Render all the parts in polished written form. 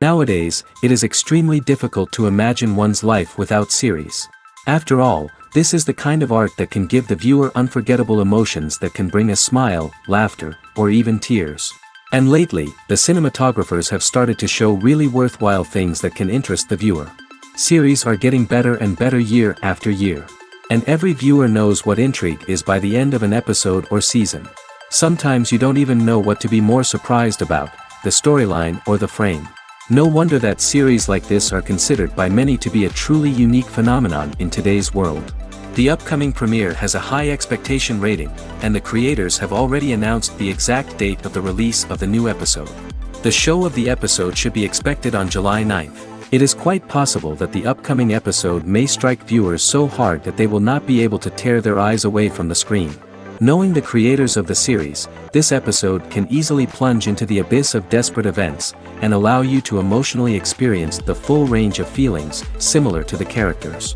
Nowadays, it is extremely difficult to imagine one's life without series. After all, this is the kind of art that can give the viewer unforgettable emotions that can bring a smile, laughter, or even tears. And lately, the cinematographers have started to show really worthwhile things that can interest the viewer. Series are getting better and better year after year. And every viewer knows what intrigue is by the end of an episode or season. Sometimes you don't even know what to be more surprised about, the storyline or the frame. No wonder that series like this are considered by many to be a truly unique phenomenon in today's world. The upcoming premiere has a high expectation rating, and the creators have already announced the exact date of the release of the new episode. The show of the episode should be expected on July 9th. It is quite possible that the upcoming episode may strike viewers so hard that they will not be able to tear their eyes away from the screen. Knowing the creators of the series, this episode can easily plunge into the abyss of desperate events, and allow you to emotionally experience the full range of feelings, similar to the characters.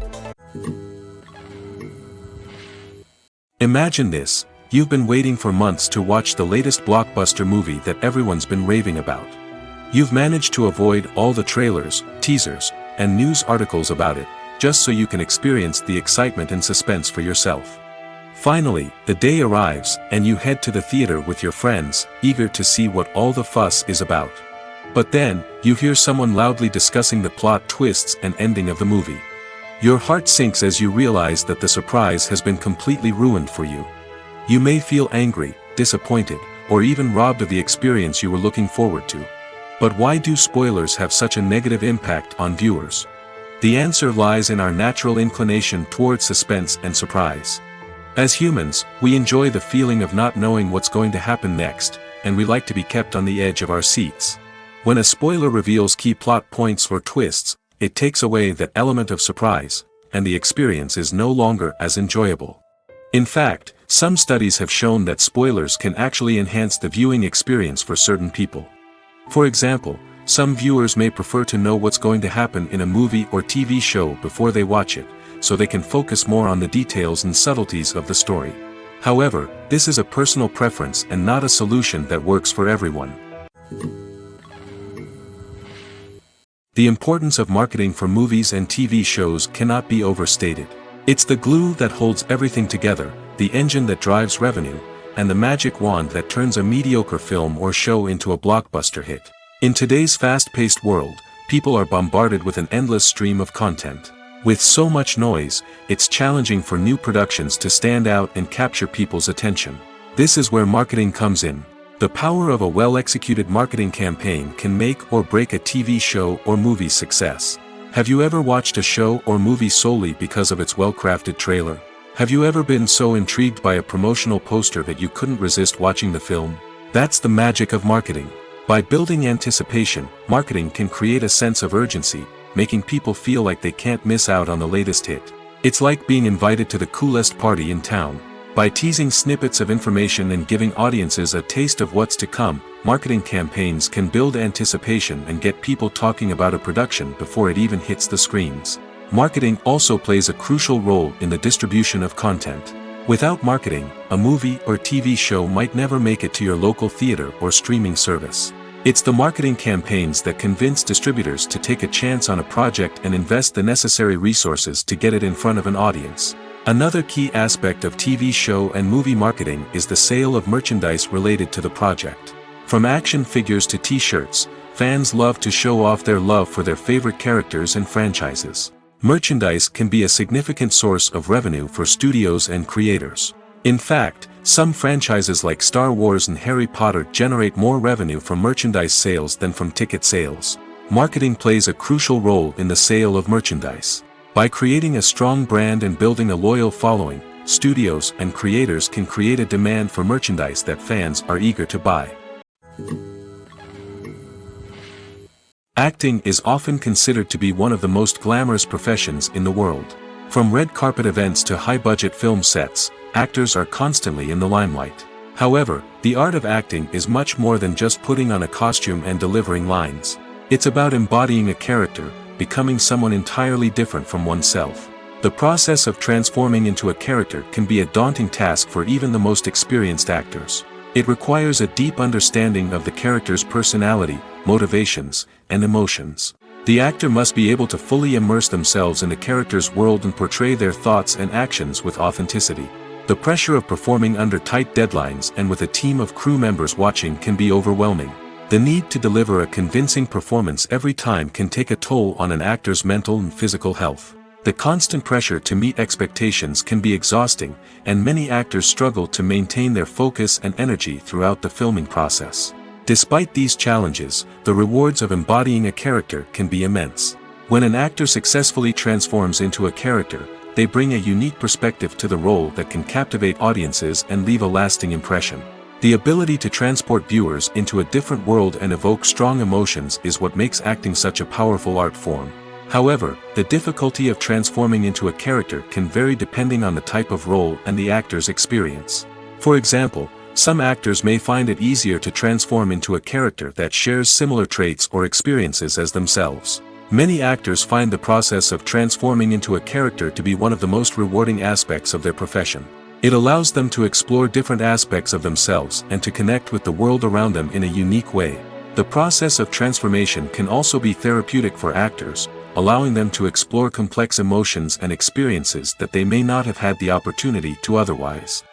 Imagine this: you've been waiting for months to watch the latest blockbuster movie that everyone's been raving about. You've managed to avoid all the trailers, teasers, and news articles about it, just so you can experience the excitement and suspense for yourself. Finally, the day arrives, and you head to the theater with your friends, eager to see what all the fuss is about. But then, you hear someone loudly discussing the plot twists and ending of the movie. Your heart sinks as you realize that the surprise has been completely ruined for you. You may feel angry, disappointed, or even robbed of the experience you were looking forward to. But why do spoilers have such a negative impact on viewers? The answer lies in our natural inclination towards suspense and surprise. As humans, we enjoy the feeling of not knowing what's going to happen next, and we like to be kept on the edge of our seats. When a spoiler reveals key plot points or twists, it takes away that element of surprise, and the experience is no longer as enjoyable. In fact, some studies have shown that spoilers can actually enhance the viewing experience for certain people. For example, some viewers may prefer to know what's going to happen in a movie or TV show before they watch it, so they can focus more on the details and subtleties of the story. However, this is a personal preference and not a solution that works for everyone. The importance of marketing for movies and TV shows cannot be overstated. It's the glue that holds everything together, the engine that drives revenue, and the magic wand that turns a mediocre film or show into a blockbuster hit. In today's fast-paced world, people are bombarded with an endless stream of content. With so much noise, it's challenging for new productions to stand out and capture people's attention. This is where marketing comes in. The power of a well-executed marketing campaign can make or break a TV show or movie's success. Have you ever watched a show or movie solely because of its well-crafted trailer? Have you ever been so intrigued by a promotional poster that you couldn't resist watching the film? That's the magic of marketing. By building anticipation, marketing can create a sense of urgency, making people feel like they can't miss out on the latest hit. It's like being invited to the coolest party in town. By teasing snippets of information and giving audiences a taste of what's to come, marketing campaigns can build anticipation and get people talking about a production before it even hits the screens. Marketing also plays a crucial role in the distribution of content. Without marketing, a movie or TV show might never make it to your local theater or streaming service. It's the marketing campaigns that convince distributors to take a chance on a project and invest the necessary resources to get it in front of an audience. Another key aspect of TV show and movie marketing is the sale of merchandise related to the project. From action figures to t-shirts, fans love to show off their love for their favorite characters and franchises. Merchandise can be a significant source of revenue for studios and creators. In fact, some franchises like Star Wars and Harry Potter generate more revenue from merchandise sales than from ticket sales. Marketing plays a crucial role in the sale of merchandise. By creating a strong brand and building a loyal following, studios and creators can create a demand for merchandise that fans are eager to buy. Acting is often considered to be one of the most glamorous professions in the world. From red carpet events to high-budget film sets, actors are constantly in the limelight. However, the art of acting is much more than just putting on a costume and delivering lines. It's about embodying a character, becoming someone entirely different from oneself. The process of transforming into a character can be a daunting task for even the most experienced actors. It requires a deep understanding of the character's personality, motivations, and emotions. The actor must be able to fully immerse themselves in the character's world and portray their thoughts and actions with authenticity. The pressure of performing under tight deadlines and with a team of crew members watching can be overwhelming. The need to deliver a convincing performance every time can take a toll on an actor's mental and physical health. The constant pressure to meet expectations can be exhausting, and many actors struggle to maintain their focus and energy throughout the filming process. Despite these challenges, the rewards of embodying a character can be immense. When an actor successfully transforms into a character, they bring a unique perspective to the role that can captivate audiences and leave a lasting impression. The ability to transport viewers into a different world and evoke strong emotions is what makes acting such a powerful art form. However, the difficulty of transforming into a character can vary depending on the type of role and the actor's experience. For example, some actors may find it easier to transform into a character that shares similar traits or experiences as themselves. Many actors find the process of transforming into a character to be one of the most rewarding aspects of their profession. It allows them to explore different aspects of themselves and to connect with the world around them in a unique way. The process of transformation can also be therapeutic for actors, allowing them to explore complex emotions and experiences that they may not have had the opportunity to otherwise.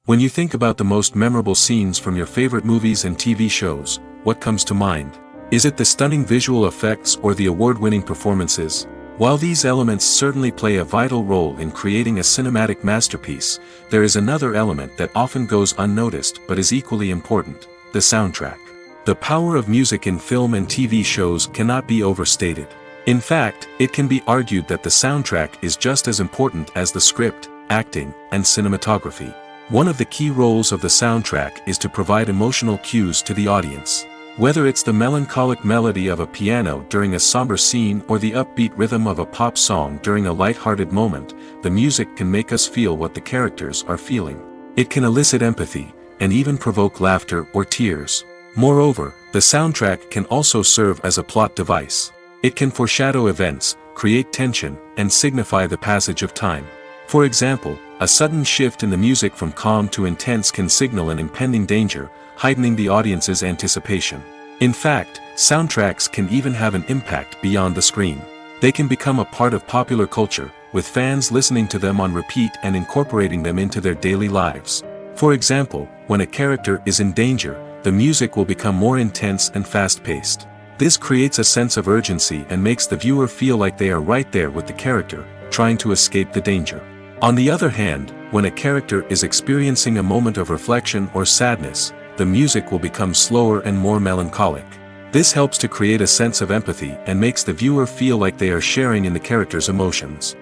When you think about the most memorable scenes from your favorite movies and TV shows, what comes to mind? Is it the stunning visual effects or the award-winning performances? While these elements certainly play a vital role in creating a cinematic masterpiece, there is another element that often goes unnoticed but is equally important: the soundtrack. The power of music in film and TV shows cannot be overstated. In fact, it can be argued that the soundtrack is just as important as the script, acting, and cinematography. One of the key roles of the soundtrack is to provide emotional cues to the audience. Whether it's the melancholic melody of a piano during a somber scene or the upbeat rhythm of a pop song during a light-hearted moment, the music can make us feel what the characters are feeling. It can elicit empathy, and even provoke laughter or tears. Moreover, the soundtrack can also serve as a plot device. It can foreshadow events, create tension, and signify the passage of time. For example, a sudden shift in the music from calm to intense can signal an impending danger, heightening the audience's anticipation. In fact, soundtracks can even have an impact beyond the screen. They can become a part of popular culture, with fans listening to them on repeat and incorporating them into their daily lives. For example, when a character is in danger, the music will become more intense and fast-paced. This creates a sense of urgency and makes the viewer feel like they are right there with the character, trying to escape the danger. On the other hand, when a character is experiencing a moment of reflection or sadness, the music will become slower and more melancholic. This helps to create a sense of empathy and makes the viewer feel like they are sharing in the character's emotions.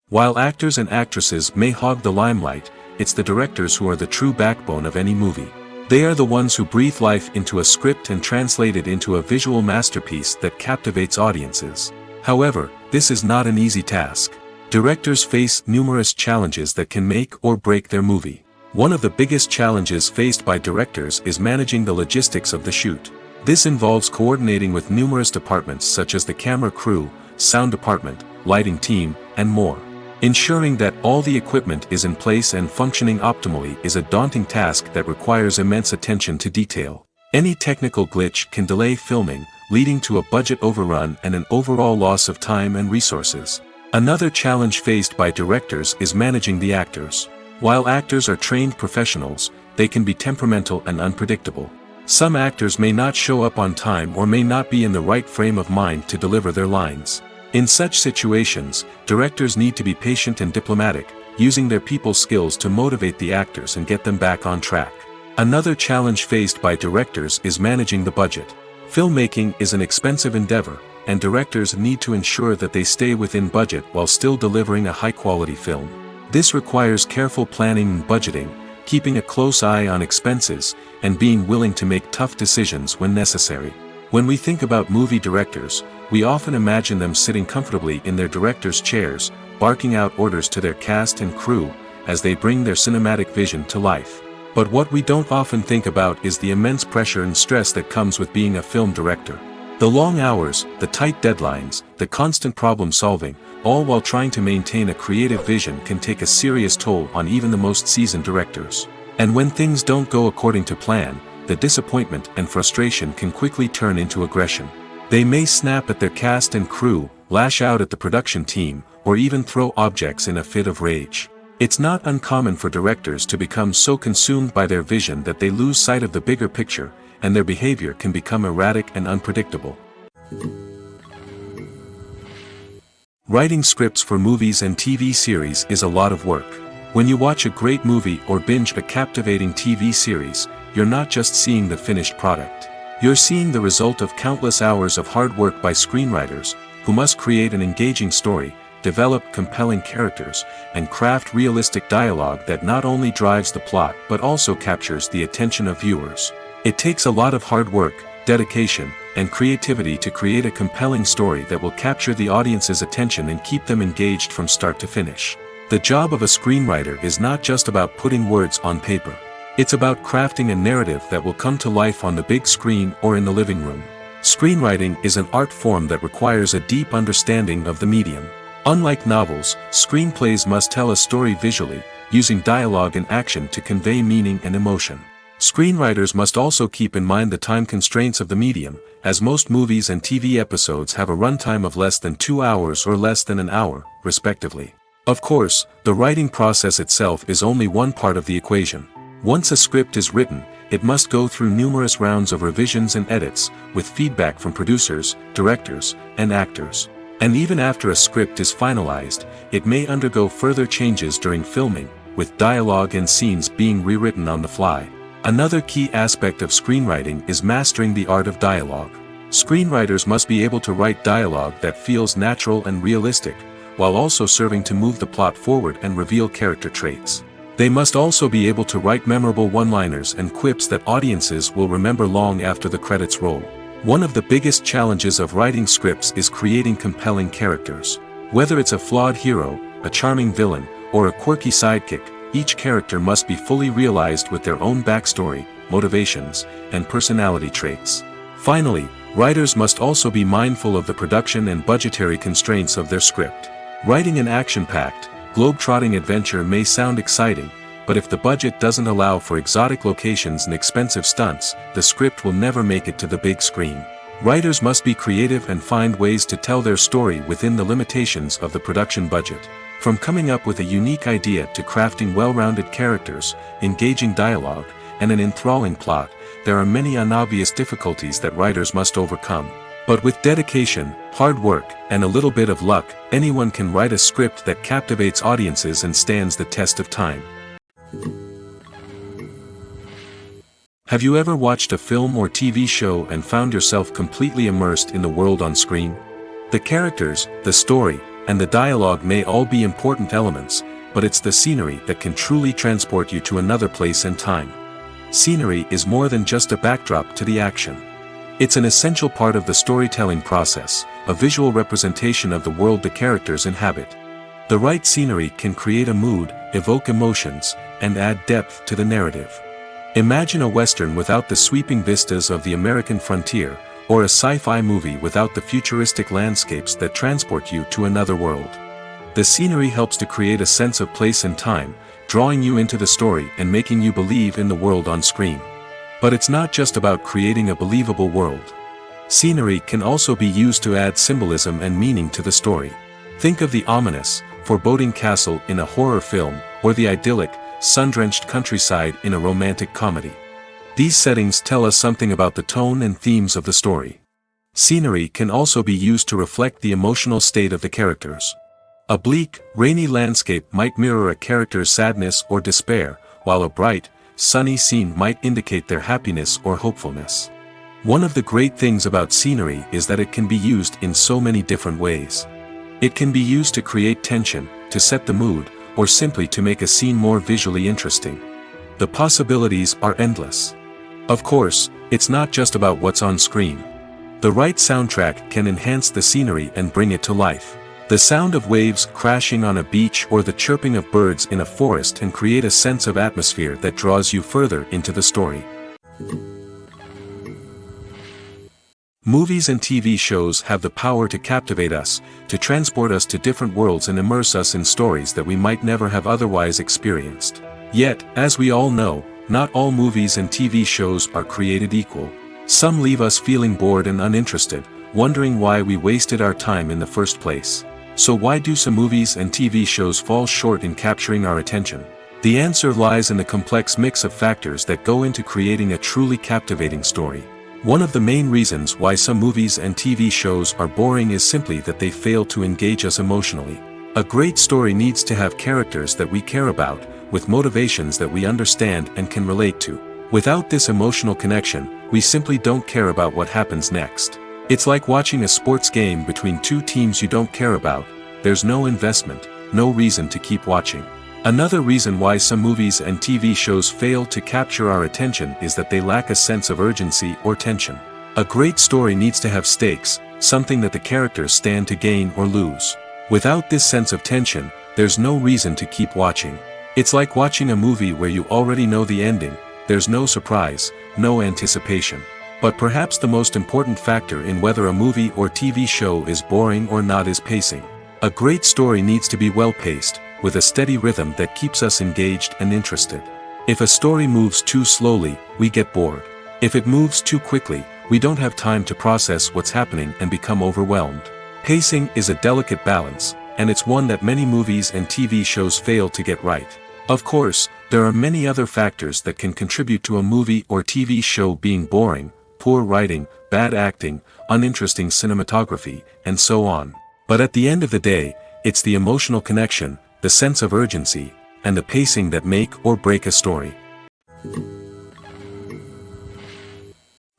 While actors and actresses may hog the limelight, it's the directors who are the true backbone of any movie. They are the ones who breathe life into a script and translate it into a visual masterpiece that captivates audiences. However, this is not an easy task. Directors face numerous challenges that can make or break their movie. One of the biggest challenges faced by directors is managing the logistics of the shoot. This involves coordinating with numerous departments such as the camera crew, sound department, lighting team, and more. Ensuring that all the equipment is in place and functioning optimally is a daunting task that requires immense attention to detail. Any technical glitch can delay filming, leading to a budget overrun and an overall loss of time and resources. Another challenge faced by directors is managing the actors. While actors are trained professionals, they can be temperamental and unpredictable. Some actors may not show up on time or may not be in the right frame of mind to deliver their lines. In such situations, directors need to be patient and diplomatic, using their people skills to motivate the actors and get them back on track. Another challenge faced by directors is managing the budget. Filmmaking is an expensive endeavor, and directors need to ensure that they stay within budget while still delivering a high-quality film. This requires careful planning and budgeting, keeping a close eye on expenses, and being willing to make tough decisions when necessary. When we think about movie directors, we often imagine them sitting comfortably in their director's chairs, barking out orders to their cast and crew, as they bring their cinematic vision to life. But what we don't often think about is the immense pressure and stress that comes with being a film director. The long hours, the tight deadlines, the constant problem solving, all while trying to maintain a creative vision can take a serious toll on even the most seasoned directors. And when things don't go according to plan, the disappointment and frustration can quickly turn into aggression. They may snap at their cast and crew, lash out at the production team, or even throw objects in a fit of rage. It's not uncommon for directors to become so consumed by their vision that they lose sight of the bigger picture, and their behavior can become erratic and unpredictable. Writing scripts for movies and TV series is a lot of work. When you watch a great movie or binge a captivating TV series, you're not just seeing the finished product. You're seeing the result of countless hours of hard work by screenwriters, who must create an engaging story, develop compelling characters, and craft realistic dialogue that not only drives the plot but also captures the attention of viewers. It takes a lot of hard work, dedication, and creativity to create a compelling story that will capture the audience's attention and keep them engaged from start to finish. The job of a screenwriter is not just about putting words on paper. It's about crafting a narrative that will come to life on the big screen or in the living room. Screenwriting is an art form that requires a deep understanding of the medium. Unlike novels, screenplays must tell a story visually, using dialogue and action to convey meaning and emotion. Screenwriters must also keep in mind the time constraints of the medium, as most movies and TV episodes have a runtime of less than 2 hours or less than an hour, respectively. Of course, the writing process itself is only one part of the equation. Once a script is written, it must go through numerous rounds of revisions and edits, with feedback from producers, directors, and actors. And even after a script is finalized, it may undergo further changes during filming, with dialogue and scenes being rewritten on the fly. Another key aspect of screenwriting is mastering the art of dialogue. Screenwriters must be able to write dialogue that feels natural and realistic, while also serving to move the plot forward and reveal character traits. They must also be able to write memorable one-liners and quips that audiences will remember long after the credits roll. One of the biggest challenges of writing scripts is creating compelling characters. Whether it's a flawed hero, a charming villain, or a quirky sidekick, each character must be fully realized with their own backstory, motivations, and personality traits. Finally, writers must also be mindful of the production and budgetary constraints of their script. Writing an action-packed, globe-trotting adventure may sound exciting, but if the budget doesn't allow for exotic locations and expensive stunts, the script will never make it to the big screen. Writers must be creative and find ways to tell their story within the limitations of the production budget. From coming up with a unique idea to crafting well-rounded characters, engaging dialogue, and an enthralling plot, there are many unobvious difficulties that writers must overcome. But with dedication, hard work, and a little bit of luck, anyone can write a script that captivates audiences and stands the test of time. Have you ever watched a film or TV show and found yourself completely immersed in the world on screen? The characters, the story, and the dialogue may all be important elements, but it's the scenery that can truly transport you to another place and time. Scenery is more than just a backdrop to the action. It's an essential part of the storytelling process, a visual representation of the world the characters inhabit. The right scenery can create a mood, evoke emotions, and add depth to the narrative. Imagine a Western without the sweeping vistas of the American frontier, or a sci-fi movie without the futuristic landscapes that transport you to another world. The scenery helps to create a sense of place and time, drawing you into the story and making you believe in the world on screen. But it's not just about creating a believable world. Scenery can also be used to add symbolism and meaning to the story. Think of the ominous, foreboding castle in a horror film, or the idyllic, sun-drenched countryside in a romantic comedy. These settings tell us something about the tone and themes of the story. Scenery can also be used to reflect the emotional state of the characters. A bleak, rainy landscape might mirror a character's sadness or despair, while a bright, sunny scene might indicate their happiness or hopefulness. One of the great things about scenery is that it can be used in so many different ways. It can be used to create tension, to set the mood, or simply to make a scene more visually interesting. The possibilities are endless. Of course, it's not just about what's on screen. The right soundtrack can enhance the scenery and bring it to life. The sound of waves crashing on a beach or the chirping of birds in a forest can create a sense of atmosphere that draws you further into the story. Movies and TV shows have the power to captivate us, to transport us to different worlds and immerse us in stories that we might never have otherwise experienced. Yet, as we all know, not all movies and TV shows are created equal. Some leave us feeling bored and uninterested, wondering why we wasted our time in the first place. So why do some movies and TV shows fall short in capturing our attention? The answer lies in the complex mix of factors that go into creating a truly captivating story. One of the main reasons why some movies and TV shows are boring is simply that they fail to engage us emotionally. A great story needs to have characters that we care about, with motivations that we understand and can relate to. Without this emotional connection, we simply don't care about what happens next. It's like watching a sports game between two teams you don't care about. There's no investment, no reason to keep watching. Another reason why some movies and TV shows fail to capture our attention is that they lack a sense of urgency or tension. A great story needs to have stakes, something that the characters stand to gain or lose. Without this sense of tension, there's no reason to keep watching. It's like watching a movie where you already know the ending. There's no surprise, no anticipation. But perhaps the most important factor in whether a movie or TV show is boring or not is pacing. A great story needs to be well-paced, with a steady rhythm that keeps us engaged and interested. If a story moves too slowly, we get bored. If it moves too quickly, we don't have time to process what's happening and become overwhelmed. Pacing is a delicate balance, and it's one that many movies and TV shows fail to get right. Of course, there are many other factors that can contribute to a movie or TV show being boring: poor writing, bad acting, uninteresting cinematography, and so on. But at the end of the day, it's the emotional connection, the sense of urgency, and the pacing that make or break a story.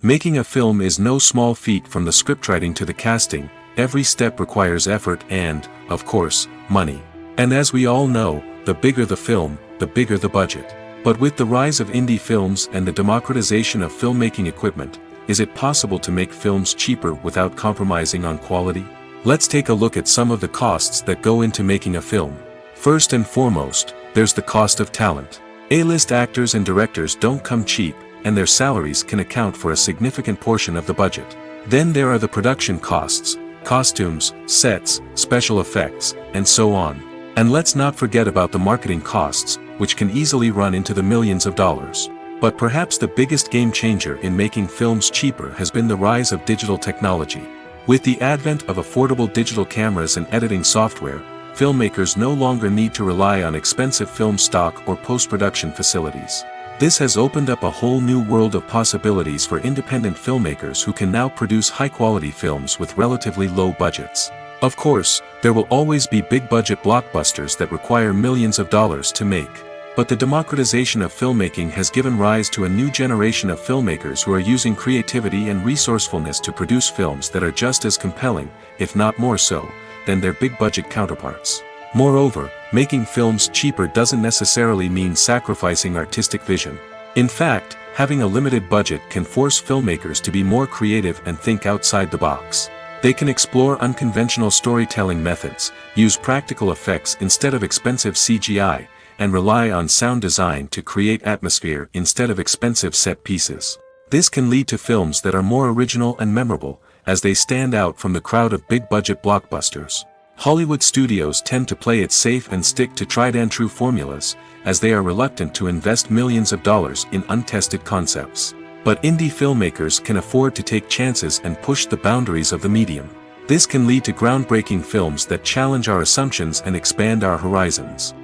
Making a film is no small feat. From the scriptwriting to the casting, every step requires effort and, of course, money. And as we all know, the bigger the film, the bigger the budget. But with the rise of indie films and the democratization of filmmaking equipment, is it possible to make films cheaper without compromising on quality? Let's take a look at some of the costs that go into making a film. First and foremost, there's the cost of talent. A-list actors and directors don't come cheap, and their salaries can account for a significant portion of the budget. Then there are the production costs, costumes, sets, special effects, and so on. And let's not forget about the marketing costs, which can easily run into the millions of dollars. But perhaps the biggest game changer in making films cheaper has been the rise of digital technology. With the advent of affordable digital cameras and editing software, filmmakers no longer need to rely on expensive film stock or post-production facilities. This has opened up a whole new world of possibilities for independent filmmakers who can now produce high-quality films with relatively low budgets. Of course, there will always be big-budget blockbusters that require millions of dollars to make. But the democratization of filmmaking has given rise to a new generation of filmmakers who are using creativity and resourcefulness to produce films that are just as compelling, if not more so, than their big-budget counterparts. Moreover, making films cheaper doesn't necessarily mean sacrificing artistic vision. In fact, having a limited budget can force filmmakers to be more creative and think outside the box. They can explore unconventional storytelling methods, use practical effects instead of expensive CGI, and rely on sound design to create atmosphere instead of expensive set pieces. This can lead to films that are more original and memorable, as they stand out from the crowd of big-budget blockbusters. Hollywood studios tend to play it safe and stick to tried-and-true formulas, as they are reluctant to invest millions of dollars in untested concepts. But indie filmmakers can afford to take chances and push the boundaries of the medium. This can lead to groundbreaking films that challenge our assumptions and expand our horizons.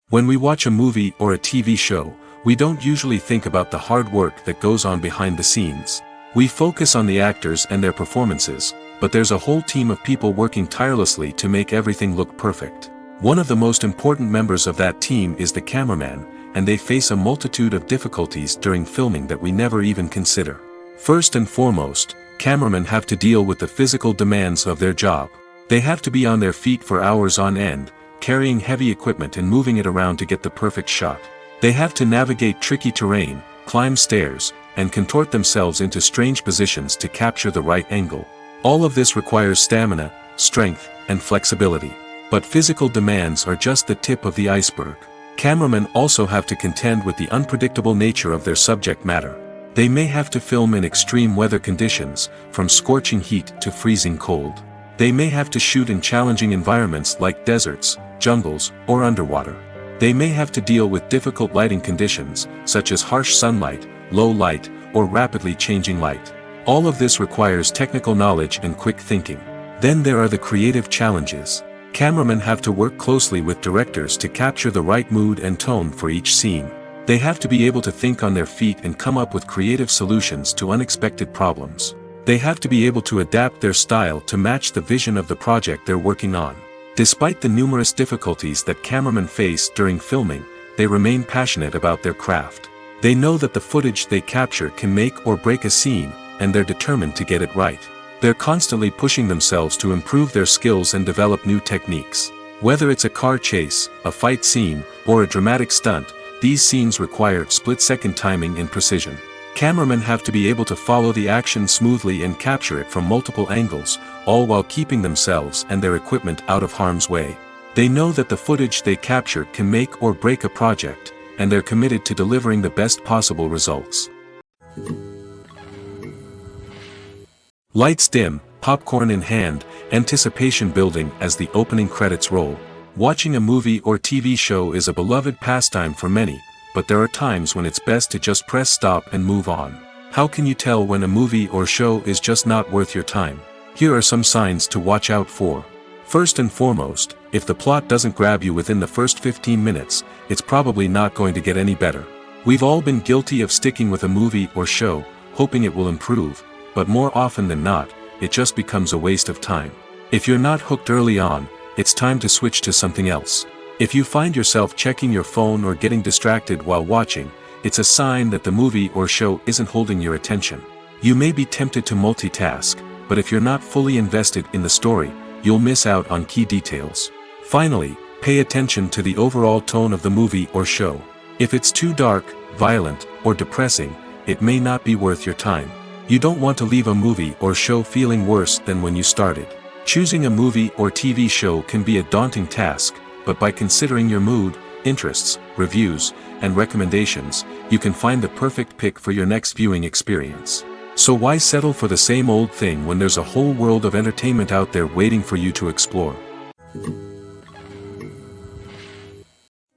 When we watch a movie or a TV show, we don't usually think about the hard work that goes on behind the scenes. We focus on the actors and their performances, but there's a whole team of people working tirelessly to make everything look perfect. One of the most important members of that team is the cameraman, and they face a multitude of difficulties during filming that we never even consider. First and foremost, cameramen have to deal with the physical demands of their job. They have to be on their feet for hours on end, carrying heavy equipment and moving it around to get the perfect shot. They have to navigate tricky terrain, climb stairs, and contort themselves into strange positions to capture the right angle. All of this requires stamina, strength, and flexibility. But physical demands are just the tip of the iceberg. Cameramen also have to contend with the unpredictable nature of their subject matter. They may have to film in extreme weather conditions, from scorching heat to freezing cold. They may have to shoot in challenging environments like deserts, jungles, or underwater. They may have to deal with difficult lighting conditions, such as harsh sunlight, low light, or rapidly changing light. All of this requires technical knowledge and quick thinking. Then there are the creative challenges. Cameramen have to work closely with directors to capture the right mood and tone for each scene. They have to be able to think on their feet and come up with creative solutions to unexpected problems. They have to be able to adapt their style to match the vision of the project they're working on. Despite the numerous difficulties that cameramen face during filming, they remain passionate about their craft. They know that the footage they capture can make or break a scene, and they're determined to get it right. They're constantly pushing themselves to improve their skills and develop new techniques. Whether it's a car chase, a fight scene, or a dramatic stunt, these scenes require split-second timing and precision. Cameramen have to be able to follow the action smoothly and capture it from multiple angles, all while keeping themselves and their equipment out of harm's way. They know that the footage they capture can make or break a project, and they're committed to delivering the best possible results. Lights dim, popcorn in hand, anticipation building as the opening credits roll. Watching a movie or TV show is a beloved pastime for many, but there are times when it's best to just press stop and move on. How can you tell when a movie or show is just not worth your time? Here are some signs to watch out for. First and foremost, if the plot doesn't grab you within the first 15 minutes, it's probably not going to get any better. We've all been guilty of sticking with a movie or show, hoping it will improve, but more often than not, it just becomes a waste of time. If you're not hooked early on, it's time to switch to something else. If you find yourself checking your phone or getting distracted while watching, it's a sign that the movie or show isn't holding your attention. You may be tempted to multitask, but if you're not fully invested in the story, you'll miss out on key details. Finally, pay attention to the overall tone of the movie or show. If it's too dark, violent, or depressing, it may not be worth your time. You don't want to leave a movie or show feeling worse than when you started. Choosing a movie or TV show can be a daunting task, but by considering your mood, interests, reviews, and recommendations, you can find the perfect pick for your next viewing experience. So why settle for the same old thing when there's a whole world of entertainment out there waiting for you to explore?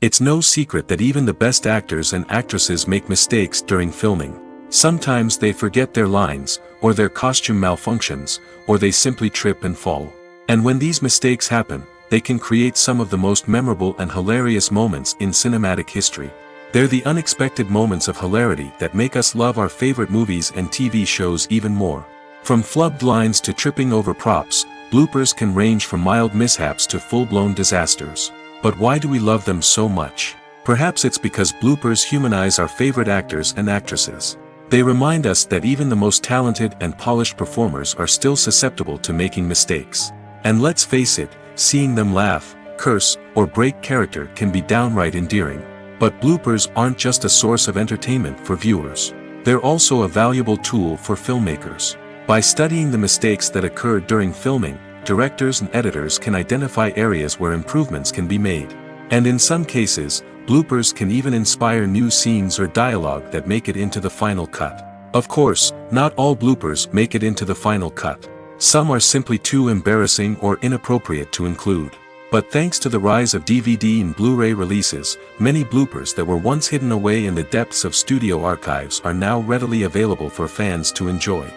It's no secret that even the best actors and actresses make mistakes during filming. Sometimes they forget their lines, or their costume malfunctions, or they simply trip and fall. And when these mistakes happen, they can create some of the most memorable and hilarious moments in cinematic history. They're the unexpected moments of hilarity that make us love our favorite movies and TV shows even more. From flubbed lines to tripping over props, bloopers can range from mild mishaps to full-blown disasters. But why do we love them so much? Perhaps it's because bloopers humanize our favorite actors and actresses. They remind us that even the most talented and polished performers are still susceptible to making mistakes. And let's face it, seeing them laugh, curse, or break character can be downright endearing. But bloopers aren't just a source of entertainment for viewers. They're also a valuable tool for filmmakers. By studying the mistakes that occur during filming, directors and editors can identify areas where improvements can be made. And in some cases, bloopers can even inspire new scenes or dialogue that make it into the final cut. Of course, not all bloopers make it into the final cut. Some are simply too embarrassing or inappropriate to include. But thanks to the rise of DVD and Blu-ray releases, many bloopers that were once hidden away in the depths of studio archives are now readily available for fans to enjoy.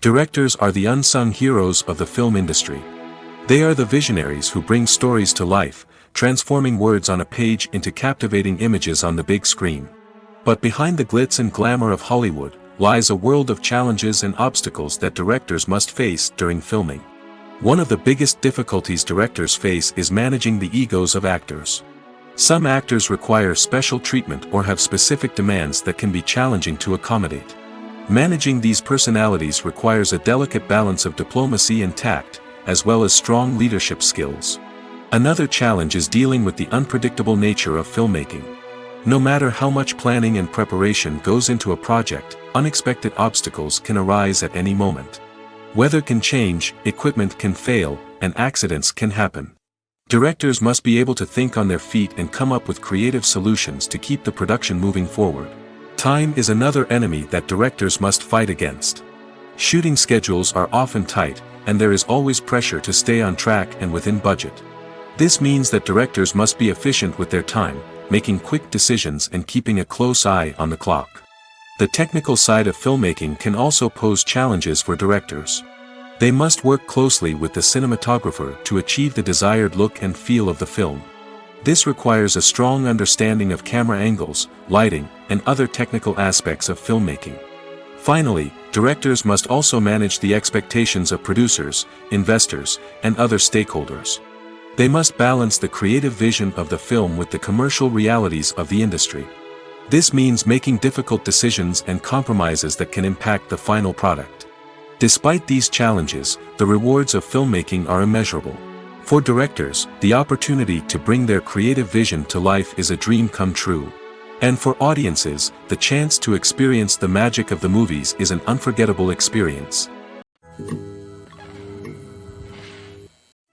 Directors are the unsung heroes of the film industry. They are the visionaries who bring stories to life, transforming words on a page into captivating images on the big screen. But behind the glitz and glamour of Hollywood, lies a world of challenges and obstacles that directors must face during filming. One of the biggest difficulties directors face is managing the egos of actors. Some actors require special treatment or have specific demands that can be challenging to accommodate. Managing these personalities requires a delicate balance of diplomacy and tact, as well as strong leadership skills. Another challenge is dealing with the unpredictable nature of filmmaking. No matter how much planning and preparation goes into a project, unexpected obstacles can arise at any moment. Weather can change, equipment can fail, and accidents can happen. Directors must be able to think on their feet and come up with creative solutions to keep the production moving forward. Time is another enemy that directors must fight against. Shooting schedules are often tight, and there is always pressure to stay on track and within budget. This means that directors must be efficient with their time, making quick decisions and keeping a close eye on the clock. The technical side of filmmaking can also pose challenges for directors. They must work closely with the cinematographer to achieve the desired look and feel of the film. This requires a strong understanding of camera angles, lighting, and other technical aspects of filmmaking. Finally, directors must also manage the expectations of producers, investors, and other stakeholders. They must balance the creative vision of the film with the commercial realities of the industry. This means making difficult decisions and compromises that can impact the final product. Despite these challenges, the rewards of filmmaking are immeasurable. For directors, the opportunity to bring their creative vision to life is a dream come true. And for audiences, the chance to experience the magic of the movies is an unforgettable experience.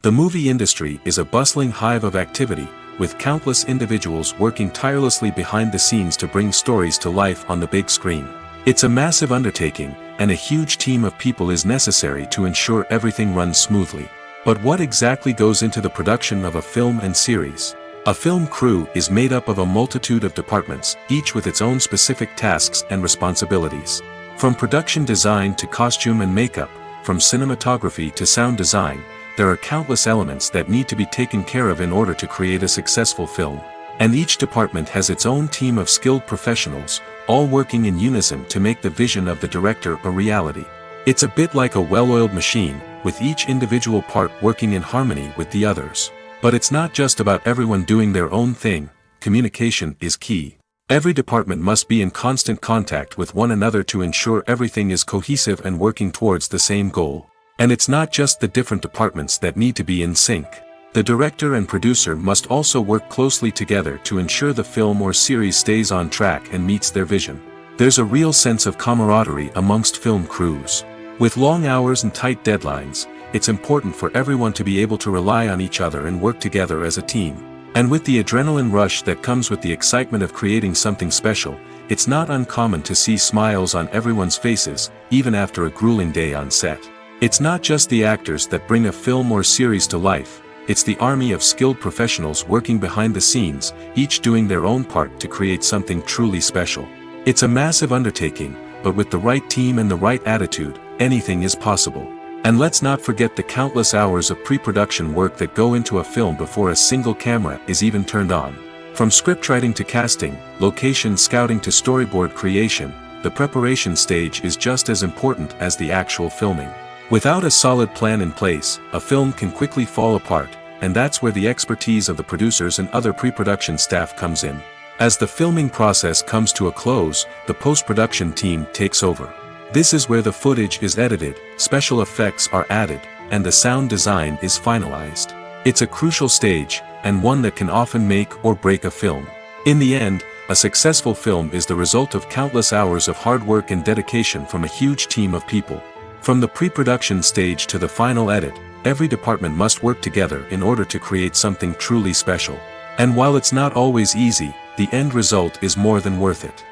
The movie industry is a bustling hive of activity, with countless individuals working tirelessly behind the scenes to bring stories to life on the big screen. It's a massive undertaking, and a huge team of people is necessary to ensure everything runs smoothly. But what exactly goes into the production of a film and series? A film crew is made up of a multitude of departments, each with its own specific tasks and responsibilities. From production design to costume and makeup, from cinematography to sound design, there are countless elements that need to be taken care of in order to create a successful film. And each department has its own team of skilled professionals, all working in unison to make the vision of the director a reality. It's a bit like a well-oiled machine, with each individual part working in harmony with the others. But it's not just about everyone doing their own thing. Communication is key. Every department must be in constant contact with one another to ensure everything is cohesive and working towards the same goal. And it's not just the different departments that need to be in sync. The director and producer must also work closely together to ensure the film or series stays on track and meets their vision. There's a real sense of camaraderie amongst film crews. With long hours and tight deadlines, it's important for everyone to be able to rely on each other and work together as a team. And with the adrenaline rush that comes with the excitement of creating something special, it's not uncommon to see smiles on everyone's faces, even after a grueling day on set. It's not just the actors that bring a film or series to life, it's the army of skilled professionals working behind the scenes, each doing their own part to create something truly special. It's a massive undertaking, but with the right team and the right attitude, anything is possible. And let's not forget the countless hours of pre-production work that go into a film before a single camera is even turned on. From scriptwriting to casting, location scouting to storyboard creation, the preparation stage is just as important as the actual filming. Without a solid plan in place, a film can quickly fall apart, and that's where the expertise of the producers and other pre-production staff comes in. As the filming process comes to a close, the post-production team takes over. This is where the footage is edited, special effects are added, and the sound design is finalized. It's a crucial stage, and one that can often make or break a film. In the end, a successful film is the result of countless hours of hard work and dedication from a huge team of people. From the pre-production stage to the final edit, every department must work together in order to create something truly special. And while it's not always easy, the end result is more than worth it.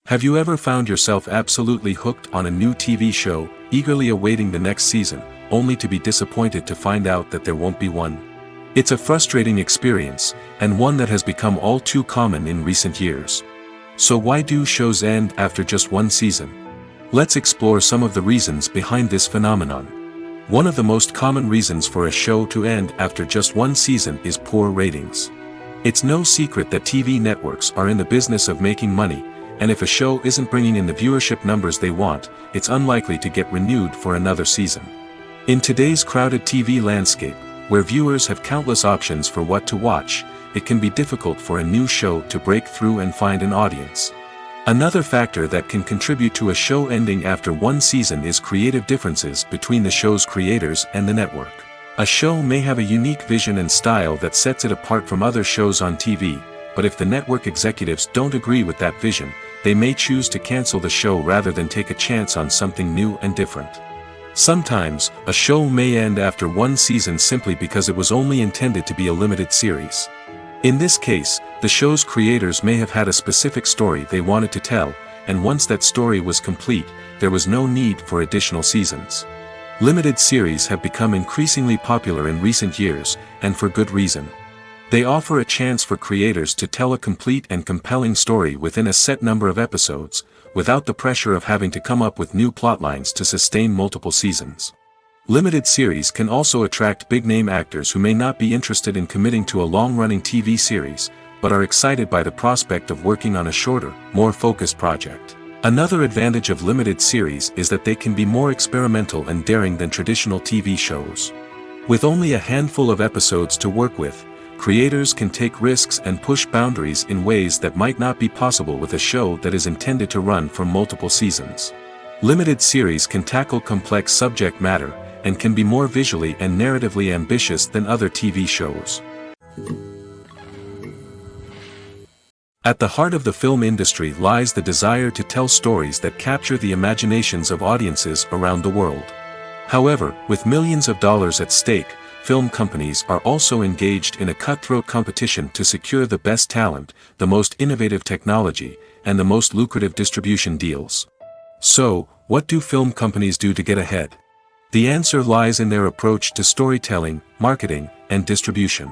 Have you ever found yourself absolutely hooked on a new TV show, eagerly awaiting the next season, only to be disappointed to find out that there won't be one? It's a frustrating experience, and one that has become all too common in recent years. So why do shows end after just one season? Let's explore some of the reasons behind this phenomenon. One of the most common reasons for a show to end after just one season is poor ratings. It's no secret that TV networks are in the business of making money, and if a show isn't bringing in the viewership numbers they want, it's unlikely to get renewed for another season. In today's crowded TV landscape, where viewers have countless options for what to watch, it can be difficult for a new show to break through and find an audience. Another factor that can contribute to a show ending after one season is creative differences between the show's creators and the network. A show may have a unique vision and style that sets it apart from other shows on TV, but if the network executives don't agree with that vision, they may choose to cancel the show rather than take a chance on something new and different. Sometimes, a show may end after one season simply because it was only intended to be a limited series. In this case, the show's creators may have had a specific story they wanted to tell, and once that story was complete, there was no need for additional seasons. Limited series have become increasingly popular in recent years, and for good reason. They offer a chance for creators to tell a complete and compelling story within a set number of episodes, without the pressure of having to come up with new plotlines to sustain multiple seasons. Limited series can also attract big-name actors who may not be interested in committing to a long-running TV series, but are excited by the prospect of working on a shorter, more focused project. Another advantage of limited series is that they can be more experimental and daring than traditional TV shows. With only a handful of episodes to work with, creators can take risks and push boundaries in ways that might not be possible with a show that is intended to run for multiple seasons. Limited series can tackle complex subject matter, and can be more visually and narratively ambitious than other TV shows. At the heart of the film industry lies the desire to tell stories that capture the imaginations of audiences around the world. However, with millions of dollars at stake, film companies are also engaged in a cutthroat competition to secure the best talent, the most innovative technology, and the most lucrative distribution deals. So, what do film companies do to get ahead? The answer lies in their approach to storytelling, marketing, and distribution.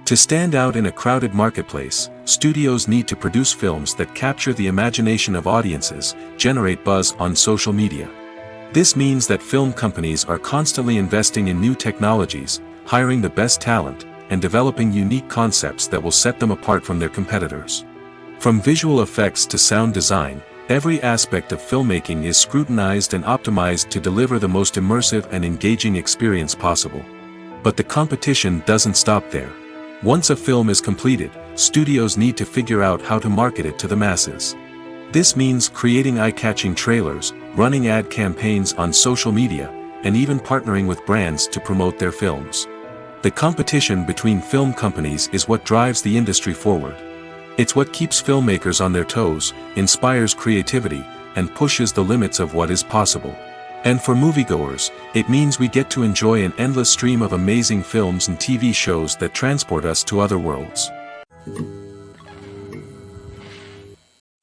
To stand out in a crowded marketplace, studios need to produce films that capture the imagination of audiences, generate buzz on social media. This means that film companies are constantly investing in new technologies, hiring the best talent, and developing unique concepts that will set them apart from their competitors. From visual effects to sound design, every aspect of filmmaking is scrutinized and optimized to deliver the most immersive and engaging experience possible. But the competition doesn't stop there. Once a film is completed, studios need to figure out how to market it to the masses. This means creating eye-catching trailers, running ad campaigns on social media, and even partnering with brands to promote their films. The competition between film companies is what drives the industry forward. It's what keeps filmmakers on their toes, inspires creativity, and pushes the limits of what is possible. And for moviegoers, it means we get to enjoy an endless stream of amazing films and TV shows that transport us to other worlds.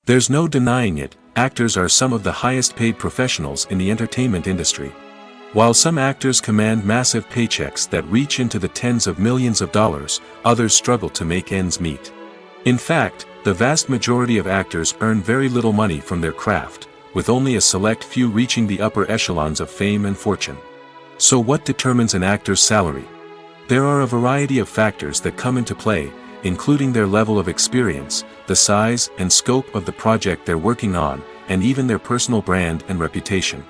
There's no denying it, actors are some of the highest paid professionals in the entertainment industry. While some actors command massive paychecks that reach into the tens of millions of dollars, others struggle to make ends meet. In fact, the vast majority of actors earn very little money from their craft, with only a select few reaching the upper echelons of fame and fortune. So what determines an actor's salary? There are a variety of factors that come into play, including their level of experience, the size and scope of the project they're working on, and even their personal brand and reputation.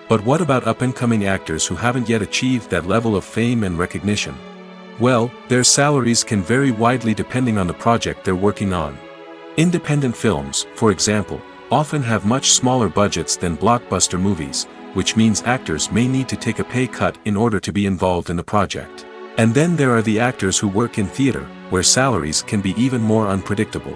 But what about up-and-coming actors who haven't yet achieved that level of fame and recognition? Well, their salaries can vary widely depending on the project they're working on. Independent films, for example, often have much smaller budgets than blockbuster movies, which means actors may need to take a pay cut in order to be involved in the project. And then there are the actors who work in theater, where salaries can be even more unpredictable.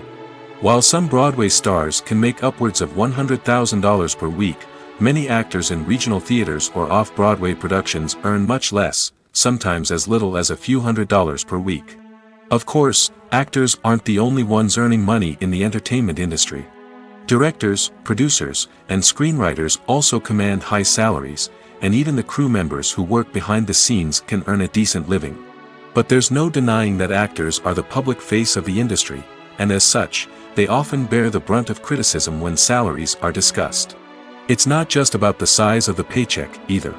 While some Broadway stars can make upwards of $100,000 per week, many actors in regional theaters or off-Broadway productions earn much less, sometimes as little as a few $100s per week. Of course, actors aren't the only ones earning money in the entertainment industry. Directors, producers, and screenwriters also command high salaries, and even the crew members who work behind the scenes can earn a decent living. But there's no denying that actors are the public face of the industry, and as such, they often bear the brunt of criticism when salaries are discussed. It's not just about the size of the paycheck, either.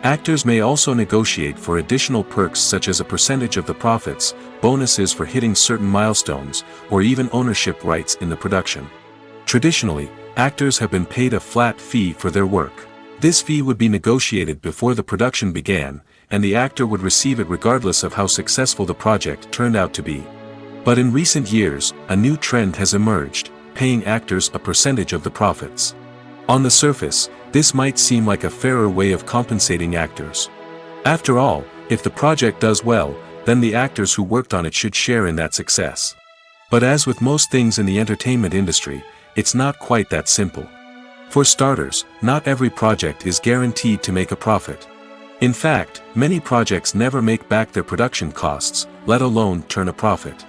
Actors may also negotiate for additional perks such as a percentage of the profits, bonuses for hitting certain milestones, or even ownership rights in the production. Traditionally, actors have been paid a flat fee for their work. This fee would be negotiated before the production began, and the actor would receive it regardless of how successful the project turned out to be. But in recent years, a new trend has emerged, paying actors a percentage of the profits. On the surface, this might seem like a fairer way of compensating actors. After all, if the project does well, then the actors who worked on it should share in that success. But as with most things in the entertainment industry, it's not quite that simple. For starters, not every project is guaranteed to make a profit. In fact, many projects never make back their production costs, let alone turn a profit.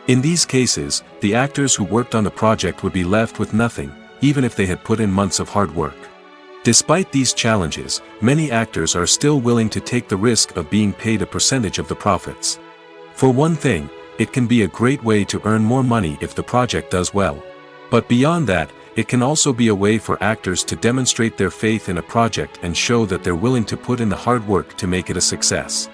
In these cases, the actors who worked on the project would be left with nothing, even if they had put in months of hard work. Despite these challenges, many actors are still willing to take the risk of being paid a percentage of the profits. For one thing, it can be a great way to earn more money if the project does well. But beyond that, it can also be a way for actors to demonstrate their faith in a project and show that they're willing to put in the hard work to make it a success.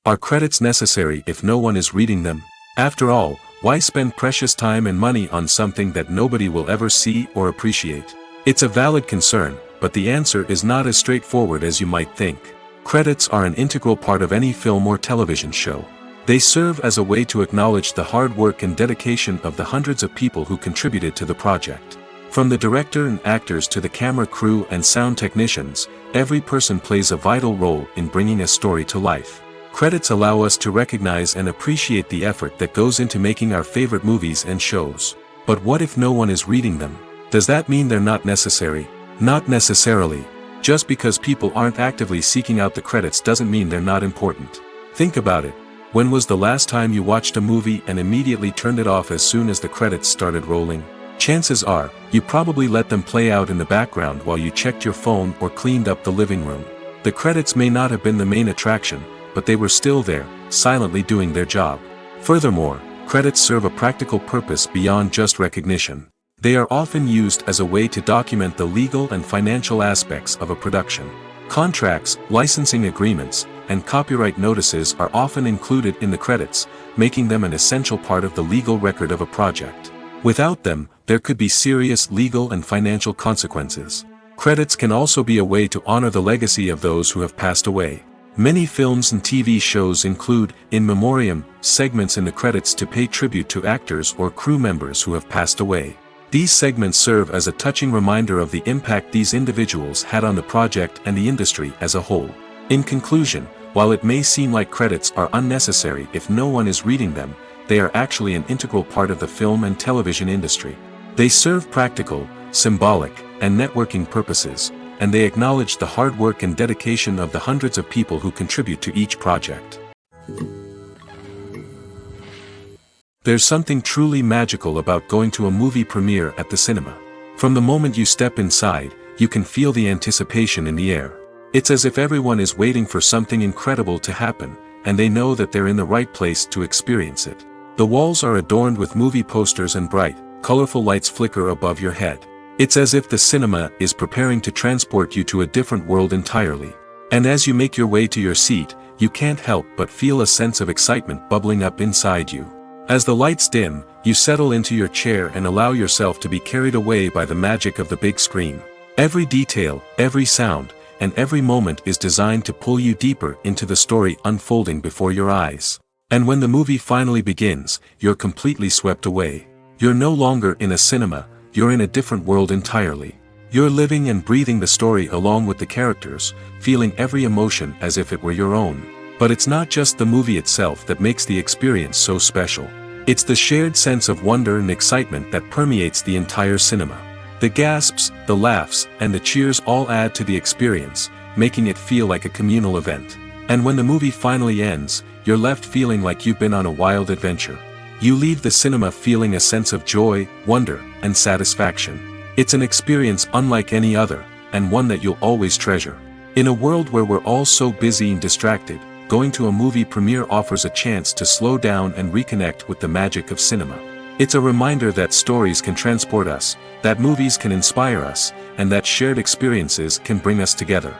Are credits necessary if no one is reading them? After all, why spend precious time and money on something that nobody will ever see or appreciate? It's a valid concern, but the answer is not as straightforward as you might think. Credits are an integral part of any film or television show. They serve as a way to acknowledge the hard work and dedication of the hundreds of people who contributed to the project. From the director and actors to the camera crew and sound technicians, every person plays a vital role in bringing a story to life. Credits allow us to recognize and appreciate the effort that goes into making our favorite movies and shows. But what if no one is reading them? Does that mean they're not necessary? Not necessarily. Just because people aren't actively seeking out the credits doesn't mean they're not important. Think about it. When was the last time you watched a movie and immediately turned it off as soon as the credits started rolling? Chances are, you probably let them play out in the background while you checked your phone or cleaned up the living room. The credits may not have been the main attraction, but they were still there, silently doing their job. Furthermore, credits serve a practical purpose beyond just recognition. They are often used as a way to document the legal and financial aspects of a production. Contracts, licensing agreements, and copyright notices are often included in the credits, making them an essential part of the legal record of a project. Without them, there could be serious legal and financial consequences. Credits can also be a way to honor the legacy of those who have passed away. Many films and TV shows include, in memoriam, segments in the credits to pay tribute to actors or crew members who have passed away. These segments serve as a touching reminder of the impact these individuals had on the project and the industry as a whole. In conclusion, while it may seem like credits are unnecessary if no one is reading them, they are actually an integral part of the film and television industry. They serve practical, symbolic, and networking purposes, and they acknowledge the hard work and dedication of the hundreds of people who contribute to each project. There's something truly magical about going to a movie premiere at the cinema. From the moment you step inside, you can feel the anticipation in the air. It's as if everyone is waiting for something incredible to happen, and they know that they're in the right place to experience it. The walls are adorned with movie posters and bright, colorful lights flicker above your head. It's as if the cinema is preparing to transport you to a different world entirely. And as you make your way to your seat, you can't help but feel a sense of excitement bubbling up inside you. As the lights dim, you settle into your chair and allow yourself to be carried away by the magic of the big screen. Every detail, every sound, and every moment is designed to pull you deeper into the story unfolding before your eyes. And when the movie finally begins, you're completely swept away. You're no longer in a cinema, you're in a different world entirely. You're living and breathing the story along with the characters, feeling every emotion as if it were your own. But it's not just the movie itself that makes the experience so special. It's the shared sense of wonder and excitement that permeates the entire cinema. The gasps, the laughs, and the cheers all add to the experience, making it feel like a communal event. And when the movie finally ends, you're left feeling like you've been on a wild adventure. You leave the cinema feeling a sense of joy, wonder, and satisfaction. It's an experience unlike any other, and one that you'll always treasure. In a world where we're all so busy and distracted, going to a movie premiere offers a chance to slow down and reconnect with the magic of cinema. It's a reminder that stories can transport us, that movies can inspire us, and that shared experiences can bring us together.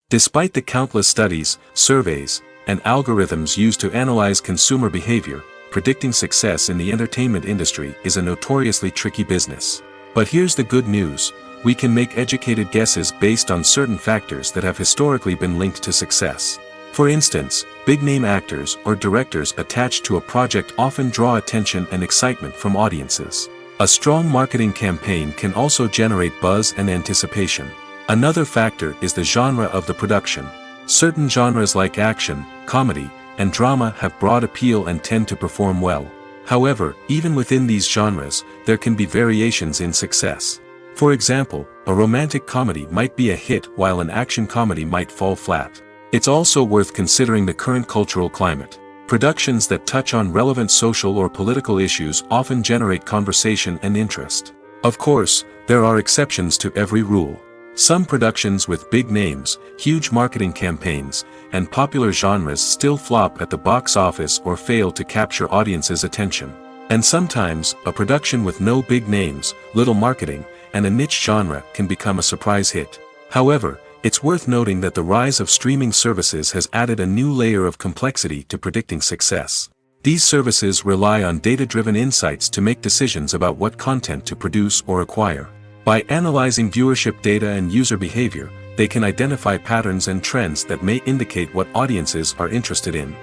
Despite the countless studies, surveys, and algorithms used to analyze consumer behavior, predicting success in the entertainment industry is a notoriously tricky business. But here's the good news. We can make educated guesses based on certain factors that have historically been linked to success. For instance, big-name actors or directors attached to a project often draw attention and excitement from audiences. A strong marketing campaign can also generate buzz and anticipation. Another factor is the genre of the production. Certain genres like action, comedy, and drama have broad appeal and tend to perform well. However, even within these genres, there can be variations in success. For example, a romantic comedy might be a hit while an action comedy might fall flat. It's also worth considering the current cultural climate. Productions that touch on relevant social or political issues often generate conversation and interest. Of course, there are exceptions to every rule. Some productions with big names, huge marketing campaigns, and popular genres still flop at the box office or fail to capture audiences' attention. And sometimes, a production with no big names, little marketing, and a niche genre can become a surprise hit. However, it's worth noting that the rise of streaming services has added a new layer of complexity to predicting success. These services rely on data-driven insights to make decisions about what content to produce or acquire. By analyzing viewership data and user behavior, they can identify patterns and trends that may indicate what audiences are interested in.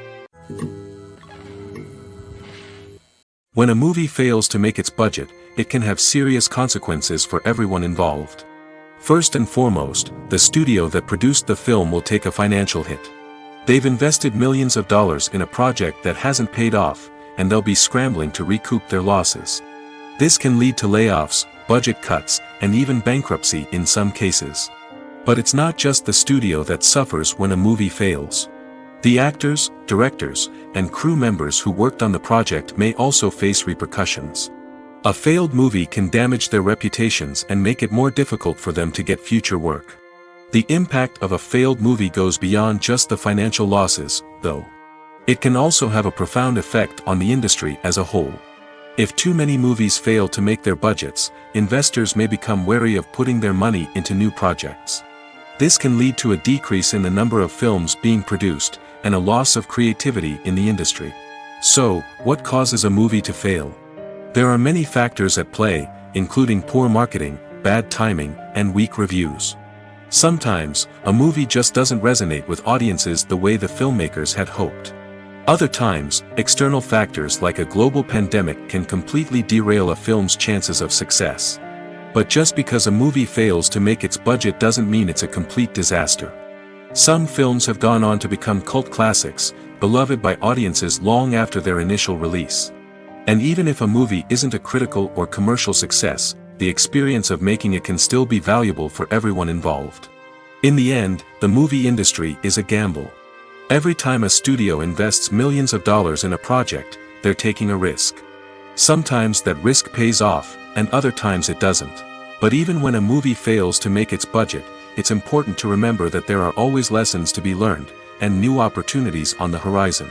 When a movie fails to make its budget, it can have serious consequences for everyone involved. First and foremost, the studio that produced the film will take a financial hit. They've invested millions of dollars in a project that hasn't paid off, and they'll be scrambling to recoup their losses. This can lead to layoffs, budget cuts, and even bankruptcy in some cases. But it's not just the studio that suffers when a movie fails. The actors, directors, and crew members who worked on the project may also face repercussions. A failed movie can damage their reputations and make it more difficult for them to get future work. The impact of a failed movie goes beyond just the financial losses, though. It can also have a profound effect on the industry as a whole. If too many movies fail to make their budgets, investors may become wary of putting their money into new projects. This can lead to a decrease in the number of films being produced, and a loss of creativity in the industry. So, what causes a movie to fail? There are many factors at play, including poor marketing, bad timing, and weak reviews. Sometimes, a movie just doesn't resonate with audiences the way the filmmakers had hoped. Other times, external factors like a global pandemic can completely derail a film's chances of success. But just because a movie fails to make its budget doesn't mean it's a complete disaster. Some films have gone on to become cult classics, beloved by audiences long after their initial release. And even if a movie isn't a critical or commercial success, the experience of making it can still be valuable for everyone involved. In the end, the movie industry is a gamble. Every time a studio invests millions of dollars in a project, they're taking a risk. Sometimes that risk pays off, and other times it doesn't. But even when a movie fails to make its budget, it's important to remember that there are always lessons to be learned, and new opportunities on the horizon.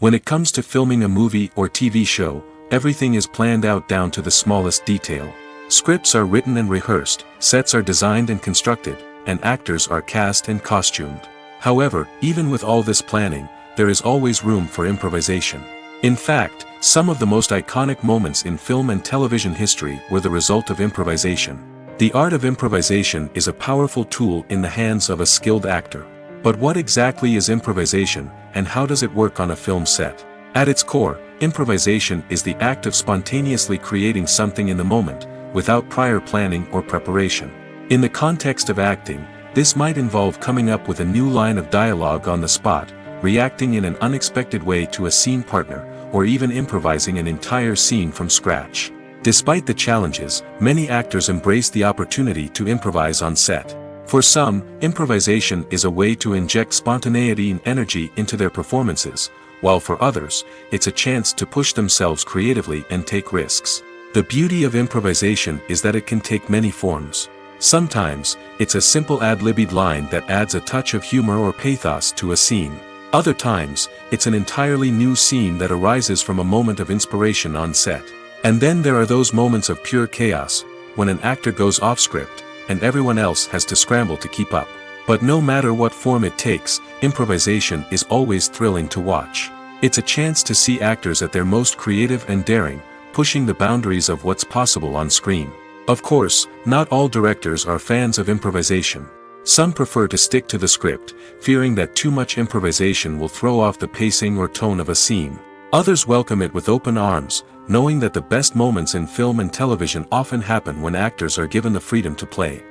When it comes to filming a movie or TV show, everything is planned out down to the smallest detail. Scripts are written and rehearsed, sets are designed and constructed, and actors are cast and costumed. However, even with all this planning, there is always room for improvisation. In fact, some of the most iconic moments in film and television history were the result of improvisation. The art of improvisation is a powerful tool in the hands of a skilled actor. But what exactly is improvisation, and how does it work on a film set? At its core, improvisation is the act of spontaneously creating something in the moment, without prior planning or preparation. In the context of acting, this might involve coming up with a new line of dialogue on the spot, reacting in an unexpected way to a scene partner, or even improvising an entire scene from scratch. Despite the challenges, many actors embrace the opportunity to improvise on set. For some, improvisation is a way to inject spontaneity and energy into their performances, while for others, it's a chance to push themselves creatively and take risks. The beauty of improvisation is that it can take many forms. Sometimes, it's a simple ad-libbed line that adds a touch of humor or pathos to a scene. Other times, it's an entirely new scene that arises from a moment of inspiration on set. And then there are those moments of pure chaos, when an actor goes off script, and everyone else has to scramble to keep up. But no matter what form it takes, improvisation is always thrilling to watch. It's a chance to see actors at their most creative and daring, pushing the boundaries of what's possible on screen. Of course, not all directors are fans of improvisation. Some prefer to stick to the script, fearing that too much improvisation will throw off the pacing or tone of a scene. Others welcome it with open arms, knowing that the best moments in film and television often happen when actors are given the freedom to play.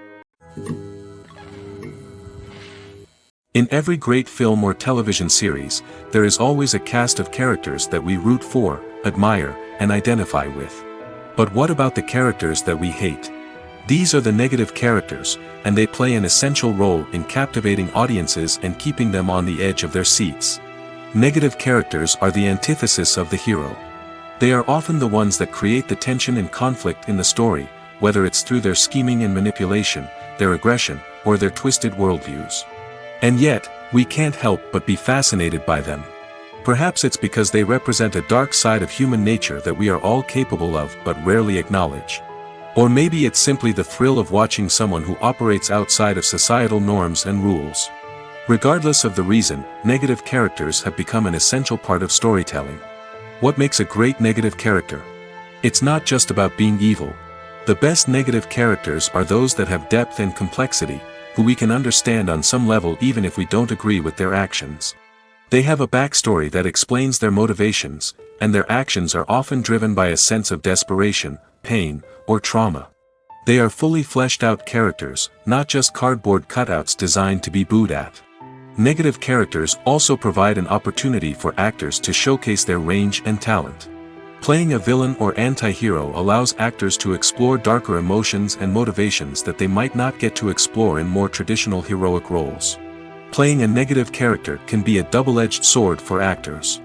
In every great film or television series, there is always a cast of characters that we root for, admire, and identify with. But what about the characters that we hate? These are the negative characters, and they play an essential role in captivating audiences and keeping them on the edge of their seats. Negative characters are the antithesis of the hero. They are often the ones that create the tension and conflict in the story, whether it's through their scheming and manipulation, their aggression, or their twisted worldviews. And yet, we can't help but be fascinated by them. Perhaps it's because they represent a dark side of human nature that we are all capable of but rarely acknowledge. Or maybe it's simply the thrill of watching someone who operates outside of societal norms and rules. Regardless of the reason, negative characters have become an essential part of storytelling. What makes a great negative character? It's not just about being evil. The best negative characters are those that have depth and complexity, who we can understand on some level even if we don't agree with their actions. They have a backstory that explains their motivations, and their actions are often driven by a sense of desperation, pain, or trauma. They are fully fleshed out characters, not just cardboard cutouts designed to be booed at. Negative characters also provide an opportunity for actors to showcase their range and talent. Playing a villain or anti-hero allows actors to explore darker emotions and motivations that they might not get to explore in more traditional heroic roles. Playing a negative character can be a double-edged sword for actors.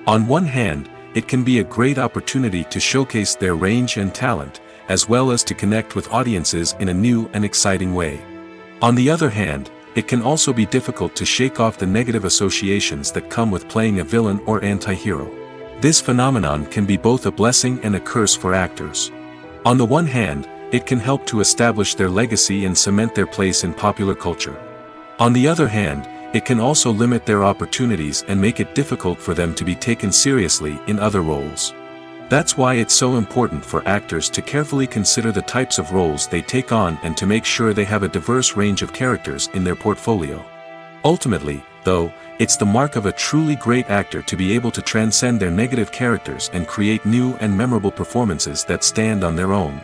On one hand, it can be a great opportunity to showcase their range and talent, as well as to connect with audiences in a new and exciting way. On the other hand, it can also be difficult to shake off the negative associations that come with playing a villain or anti-hero. This phenomenon can be both a blessing and a curse for actors. On the one hand, it can help to establish their legacy and cement their place in popular culture. On the other hand, it can also limit their opportunities and make it difficult for them to be taken seriously in other roles. That's why it's so important for actors to carefully consider the types of roles they take on and to make sure they have a diverse range of characters in their portfolio. Ultimately, though, it's the mark of a truly great actor to be able to transcend their negative characters and create new and memorable performances that stand on their own.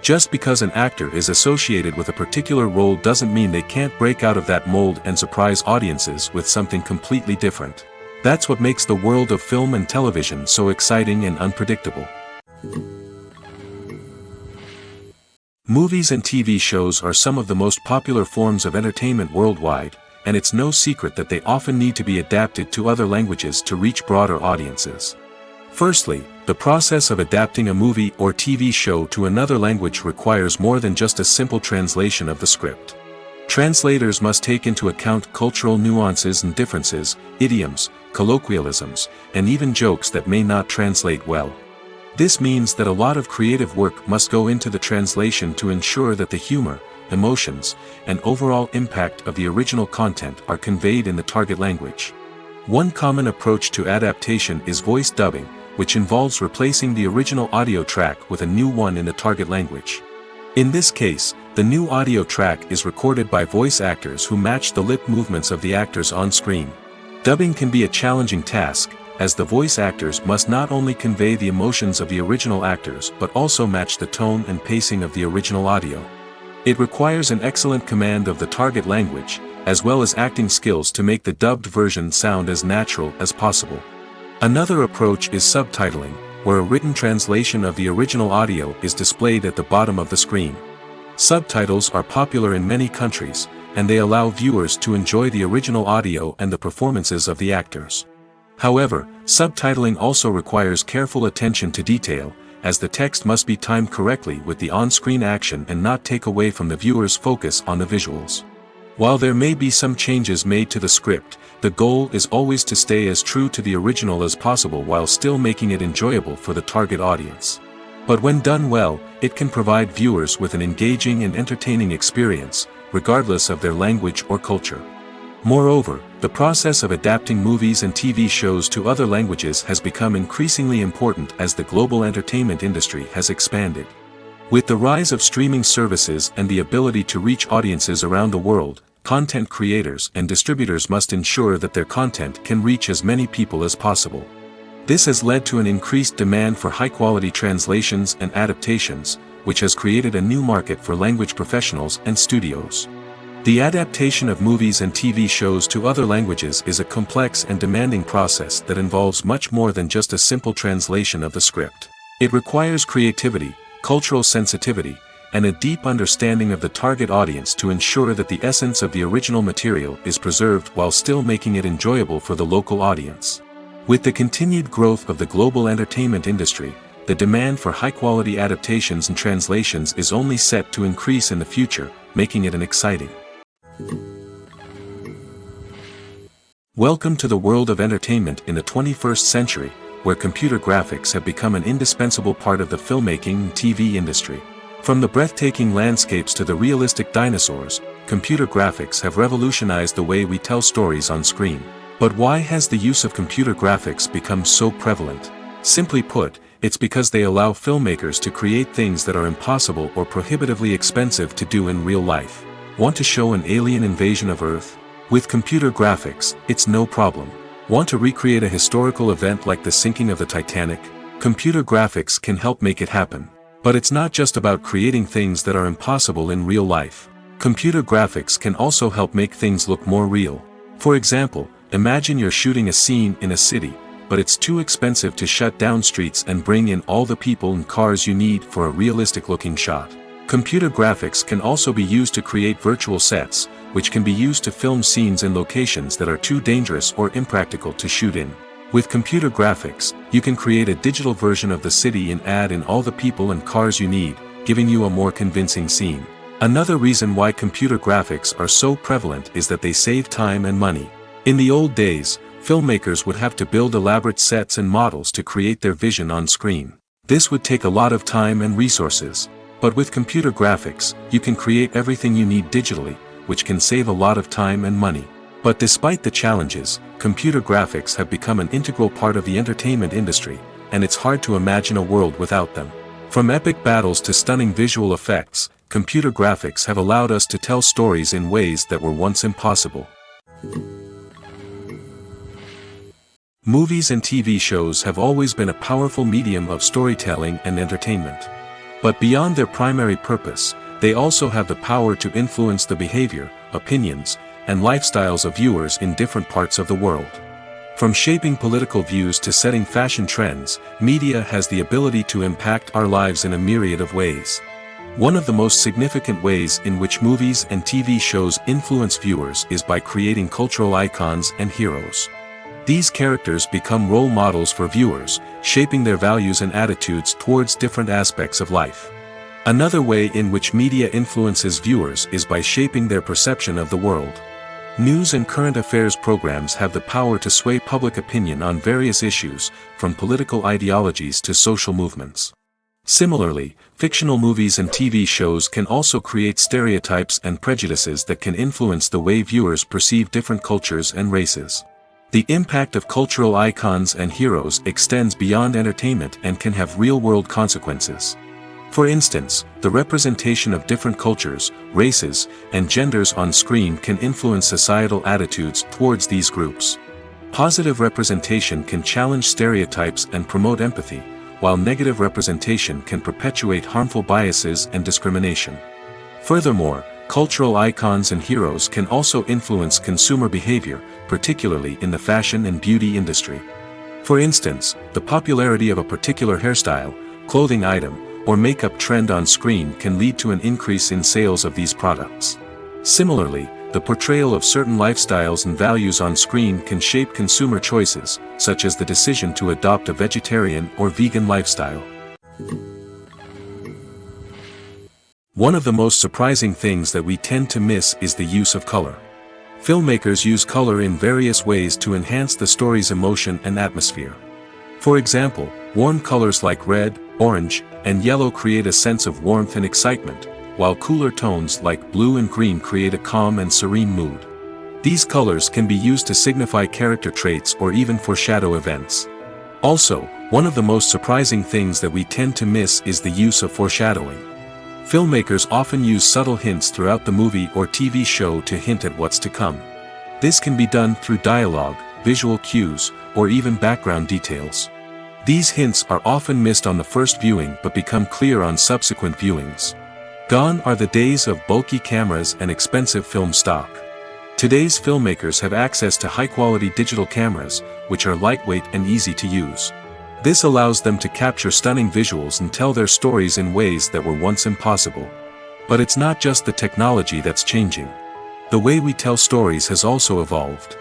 Just because an actor is associated with a particular role doesn't mean they can't break out of that mold and surprise audiences with something completely different. That's what makes the world of film and television so exciting and unpredictable. Movies and TV shows are some of the most popular forms of entertainment worldwide, and it's no secret that they often need to be adapted to other languages to reach broader audiences. Firstly, the process of adapting a movie or TV show to another language requires more than just a simple translation of the script. Translators must take into account cultural nuances and differences, idioms, colloquialisms, and even jokes that may not translate well. This means that a lot of creative work must go into the translation to ensure that the humor, emotions, and overall impact of the original content are conveyed in the target language. One common approach to adaptation is voice dubbing, which involves replacing the original audio track with a new one in the target language. In this case, the new audio track is recorded by voice actors who match the lip movements of the actors on screen. Dubbing can be a challenging task, as the voice actors must not only convey the emotions of the original actors but also match the tone and pacing of the original audio. It requires an excellent command of the target language, as well as acting skills to make the dubbed version sound as natural as possible. Another approach is subtitling, where a written translation of the original audio is displayed at the bottom of the screen. Subtitles are popular in many countries, and they allow viewers to enjoy the original audio and the performances of the actors. However, subtitling also requires careful attention to detail, as the text must be timed correctly with the on-screen action and not take away from the viewer's focus on the visuals. While there may be some changes made to the script, the goal is always to stay as true to the original as possible while still making it enjoyable for the target audience. But when done well, it can provide viewers with an engaging and entertaining experience, regardless of their language or culture. Moreover, the process of adapting movies and TV shows to other languages has become increasingly important as the global entertainment industry has expanded. With the rise of streaming services and the ability to reach audiences around the world, content creators and distributors must ensure that their content can reach as many people as possible. This has led to an increased demand for high-quality translations and adaptations, which has created a new market for language professionals and studios. The adaptation of movies and TV shows to other languages is a complex and demanding process that involves much more than just a simple translation of the script. It requires creativity, cultural sensitivity, and a deep understanding of the target audience to ensure that the essence of the original material is preserved while still making it enjoyable for the local audience. With the continued growth of the global entertainment industry, the demand for high-quality adaptations and translations is only set to increase in the future, making it an exciting. Welcome to the world of entertainment in the 21st century, where computer graphics have become an indispensable part of the filmmaking and TV industry. From the breathtaking landscapes to the realistic dinosaurs, computer graphics have revolutionized the way we tell stories on screen. But why has the use of computer graphics become so prevalent? Simply put, it's because they allow filmmakers to create things that are impossible or prohibitively expensive to do in real life. Want to show an alien invasion of Earth? With computer graphics, it's no problem. Want to recreate a historical event like the sinking of the Titanic? Computer graphics can help make it happen. But it's not just about creating things that are impossible in real life. Computer graphics can also help make things look more real. For example, imagine you're shooting a scene in a city, but it's too expensive to shut down streets and bring in all the people and cars you need for a realistic-looking shot. Computer graphics can also be used to create virtual sets, which can be used to film scenes in locations that are too dangerous or impractical to shoot in. With computer graphics, you can create a digital version of the city and add in all the people and cars you need, giving you a more convincing scene. Another reason why computer graphics are so prevalent is that they save time and money. In the old days, filmmakers would have to build elaborate sets and models to create their vision on screen. This would take a lot of time and resources. But with computer graphics, you can create everything you need digitally, which can save a lot of time and money. But despite the challenges, computer graphics have become an integral part of the entertainment industry, and it's hard to imagine a world without them. From epic battles to stunning visual effects, computer graphics have allowed us to tell stories in ways that were once impossible. Movies and TV shows have always been a powerful medium of storytelling and entertainment. But beyond their primary purpose, they also have the power to influence the behavior, opinions, and lifestyles of viewers in different parts of the world. From shaping political views to setting fashion trends, media has the ability to impact our lives in a myriad of ways. One of the most significant ways in which movies and TV shows influence viewers is by creating cultural icons and heroes. These characters become role models for viewers, shaping their values and attitudes towards different aspects of life. Another way in which media influences viewers is by shaping their perception of the world. News and current affairs programs have the power to sway public opinion on various issues, from political ideologies to social movements. Similarly, fictional movies and TV shows can also create stereotypes and prejudices that can influence the way viewers perceive different cultures and races. The impact of cultural icons and heroes extends beyond entertainment and can have real-world consequences. For instance, the representation of different cultures, races, and genders on screen can influence societal attitudes towards these groups. Positive representation can challenge stereotypes and promote empathy, while negative representation can perpetuate harmful biases and discrimination. Furthermore, cultural icons and heroes can also influence consumer behavior, particularly in the fashion and beauty industry. For instance, the popularity of a particular hairstyle, clothing item, or makeup trend on screen can lead to an increase in sales of these products. Similarly, the portrayal of certain lifestyles and values on screen can shape consumer choices, such as the decision to adopt a vegetarian or vegan lifestyle. One of the most surprising things that we tend to miss is the use of color. Filmmakers use color in various ways to enhance the story's emotion and atmosphere. For example, warm colors like red, orange, and yellow create a sense of warmth and excitement, while cooler tones like blue and green create a calm and serene mood. These colors can be used to signify character traits or even foreshadow events. Also, one of the most surprising things that we tend to miss is the use of foreshadowing. Filmmakers often use subtle hints throughout the movie or TV show to hint at what's to come. This can be done through dialogue, visual cues, or even background details. These hints are often missed on the first viewing but become clear on subsequent viewings. Gone are the days of bulky cameras and expensive film stock. Today's filmmakers have access to high-quality digital cameras, which are lightweight and easy to use. This allows them to capture stunning visuals and tell their stories in ways that were once impossible. But it's not just the technology that's changing. The way we tell stories has also evolved.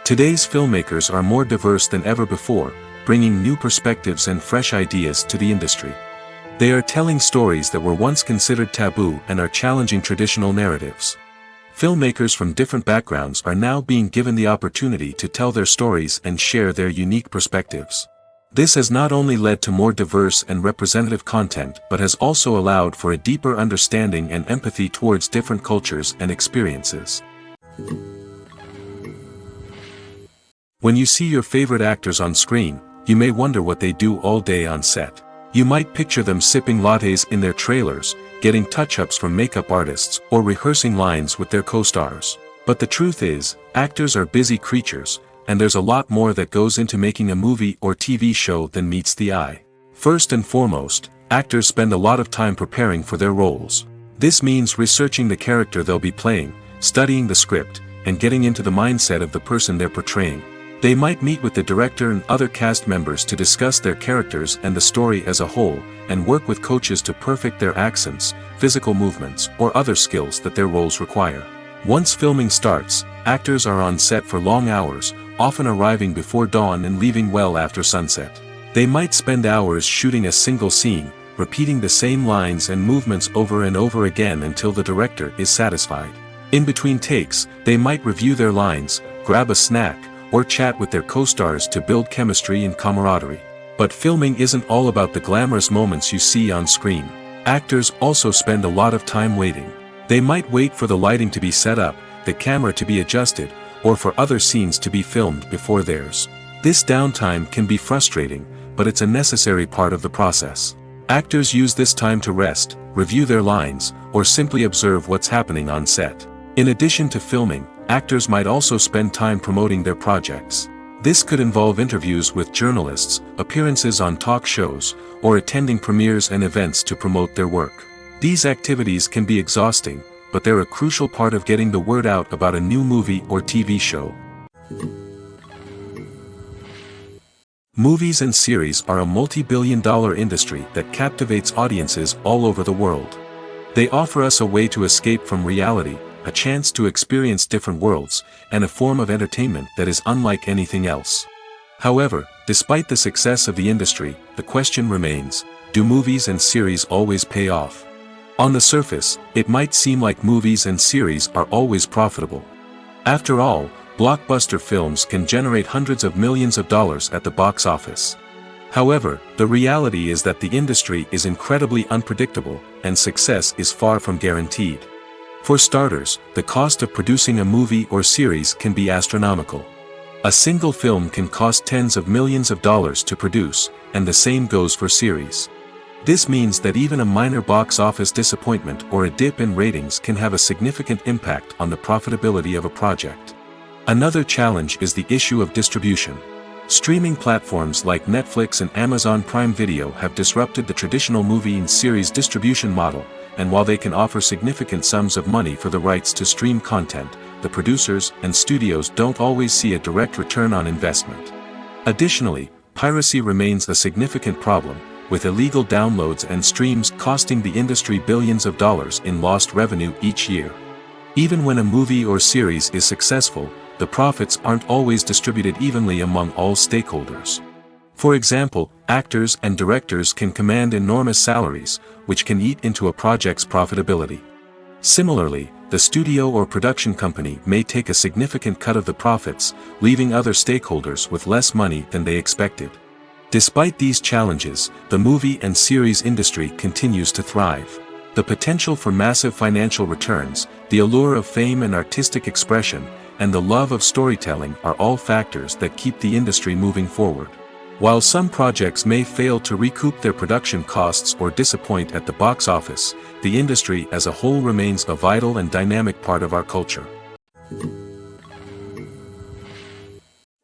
Today's filmmakers are more diverse than ever before, bringing new perspectives and fresh ideas to the industry. They are telling stories that were once considered taboo and are challenging traditional narratives. Filmmakers from different backgrounds are now being given the opportunity to tell their stories and share their unique perspectives. This has not only led to more diverse and representative content but has also allowed for a deeper understanding and empathy towards different cultures and experiences. When you see your favorite actors on screen, you may wonder what they do all day on set. You might picture them sipping lattes in their trailers, getting touch-ups from makeup artists, or rehearsing lines with their co-stars. But the truth is, actors are busy creatures, and there's a lot more that goes into making a movie or TV show than meets the eye. First and foremost, actors spend a lot of time preparing for their roles. This means researching the character they'll be playing, studying the script, and getting into the mindset of the person they're portraying. They might meet with the director and other cast members to discuss their characters and the story as a whole, and work with coaches to perfect their accents, physical movements, or other skills that their roles require. Once filming starts, actors are on set for long hours, often arriving before dawn and leaving well after sunset. They might spend hours shooting a single scene, repeating the same lines and movements over and over again until the director is satisfied. In between takes, they might review their lines, grab a snack, or chat with their co-stars to build chemistry and camaraderie. But filming isn't all about the glamorous moments you see on screen. Actors also spend a lot of time waiting. They might wait for the lighting to be set up, the camera to be adjusted, or for other scenes to be filmed before theirs. This downtime can be frustrating, but it's a necessary part of the process. Actors use this time to rest, review their lines, or simply observe what's happening on set. In addition to filming, actors might also spend time promoting their projects. This could involve interviews with journalists, appearances on talk shows, or attending premieres and events to promote their work. These activities can be exhausting, but they're a crucial part of getting the word out about a new movie or TV show. Movies and series are a multi-billion-dollar industry that captivates audiences all over the world. They offer us a way to escape from reality, a chance to experience different worlds, and a form of entertainment that is unlike anything else. However, despite the success of the industry, the question remains, do movies and series always pay off? On the surface, it might seem like movies and series are always profitable. After all, blockbuster films can generate hundreds of millions of dollars at the box office. However, the reality is that the industry is incredibly unpredictable, and success is far from guaranteed. For starters, the cost of producing a movie or series can be astronomical. A single film can cost tens of millions of dollars to produce, and the same goes for series. This means that even a minor box office disappointment or a dip in ratings can have a significant impact on the profitability of a project. Another challenge is the issue of distribution. Streaming platforms like Netflix and Amazon Prime Video have disrupted the traditional movie and series distribution model, and while they can offer significant sums of money for the rights to stream content, the producers and studios don't always see a direct return on investment. Additionally, piracy remains a significant problem, with illegal downloads and streams costing the industry billions of dollars in lost revenue each year. Even when a movie or series is successful, the profits aren't always distributed evenly among all stakeholders. For example, actors and directors can command enormous salaries, which can eat into a project's profitability. Similarly, the studio or production company may take a significant cut of the profits, leaving other stakeholders with less money than they expected. Despite these challenges, the movie and series industry continues to thrive. The potential for massive financial returns, the allure of fame and artistic expression, and the love of storytelling are all factors that keep the industry moving forward. While some projects may fail to recoup their production costs or disappoint at the box office, the industry as a whole remains a vital and dynamic part of our culture.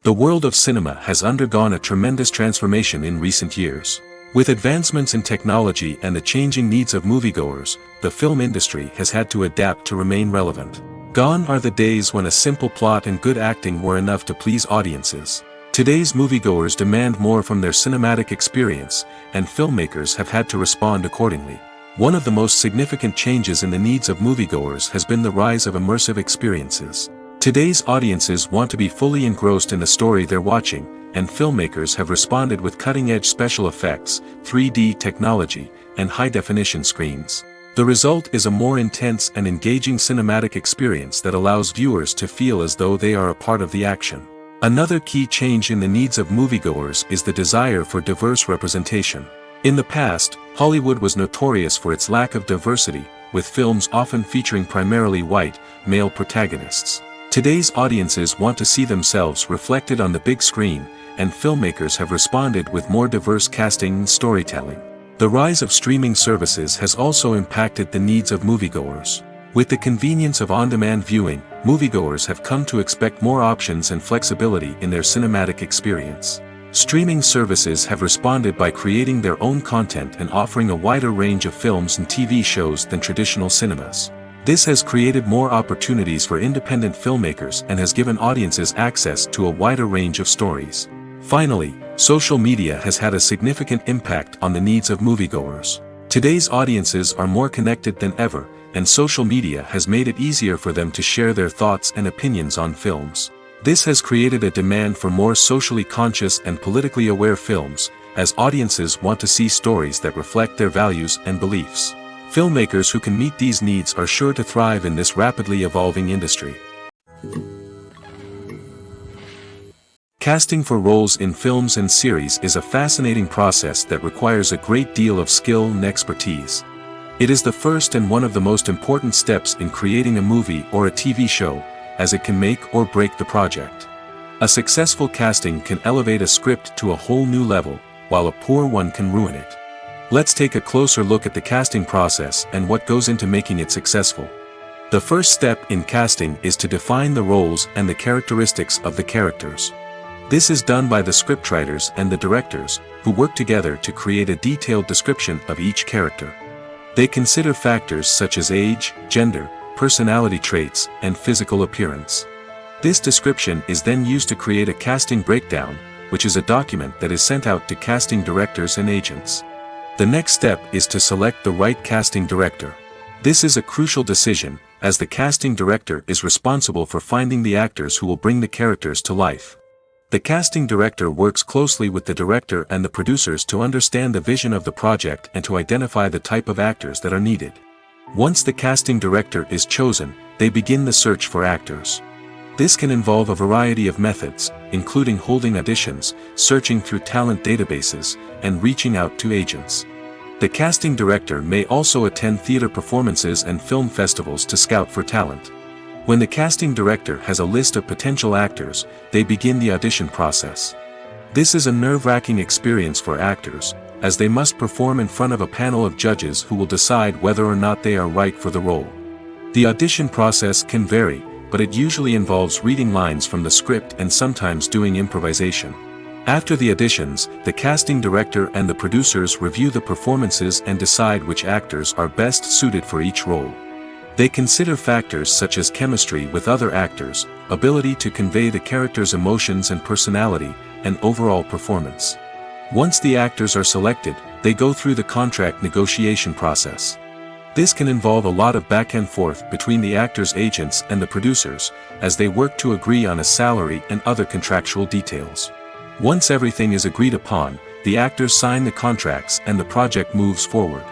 The world of cinema has undergone a tremendous transformation in recent years. With advancements in technology and the changing needs of moviegoers, the film industry has had to adapt to remain relevant. Gone are the days when a simple plot and good acting were enough to please audiences. Today's moviegoers demand more from their cinematic experience, and filmmakers have had to respond accordingly. One of the most significant changes in the needs of moviegoers has been the rise of immersive experiences. Today's audiences want to be fully engrossed in the story they're watching, and filmmakers have responded with cutting-edge special effects, 3D technology, and high-definition screens. The result is a more intense and engaging cinematic experience that allows viewers to feel as though they are a part of the action. Another key change in the needs of moviegoers is the desire for diverse representation. In the past, Hollywood was notorious for its lack of diversity, with films often featuring primarily white, male protagonists. Today's audiences want to see themselves reflected on the big screen, and filmmakers have responded with more diverse casting and storytelling. The rise of streaming services has also impacted the needs of moviegoers. With the convenience of on-demand viewing, moviegoers have come to expect more options and flexibility in their cinematic experience. Streaming services have responded by creating their own content and offering a wider range of films and TV shows than traditional cinemas. This has created more opportunities for independent filmmakers and has given audiences access to a wider range of stories. Finally, social media has had a significant impact on the needs of moviegoers. Today's audiences are more connected than ever, and social media has made it easier for them to share their thoughts and opinions on films. This has created a demand for more socially conscious and politically aware films, as audiences want to see stories that reflect their values and beliefs. Filmmakers who can meet these needs are sure to thrive in this rapidly evolving industry. Casting for roles in films and series is a fascinating process that requires a great deal of skill and expertise. It is the first and one of the most important steps in creating a movie or a TV show, as it can make or break the project. A successful casting can elevate a script to a whole new level, while a poor one can ruin it. Let's take a closer look at the casting process and what goes into making it successful. The first step in casting is to define the roles and the characteristics of the characters. This is done by the scriptwriters and the directors, who work together to create a detailed description of each character. They consider factors such as age, gender, personality traits, and physical appearance. This description is then used to create a casting breakdown, which is a document that is sent out to casting directors and agents. The next step is to select the right casting director. This is a crucial decision, as the casting director is responsible for finding the actors who will bring the characters to life. The casting director works closely with the director and the producers to understand the vision of the project and to identify the type of actors that are needed. Once the casting director is chosen, they begin the search for actors. This can involve a variety of methods, including holding auditions, searching through talent databases, and reaching out to agents. The casting director may also attend theater performances and film festivals to scout for talent. When the casting director has a list of potential actors, they begin the audition process. This is a nerve-wracking experience for actors, as they must perform in front of a panel of judges who will decide whether or not they are right for the role. The audition process can vary, but it usually involves reading lines from the script and sometimes doing improvisation. After the auditions, the casting director and the producers review the performances and decide which actors are best suited for each role. They consider factors such as chemistry with other actors, ability to convey the character's emotions and personality, and overall performance. Once the actors are selected, they go through the contract negotiation process. This can involve a lot of back and forth between the actors' agents and the producers, as they work to agree on a salary and other contractual details. Once everything is agreed upon, the actors sign the contracts and the project moves forward.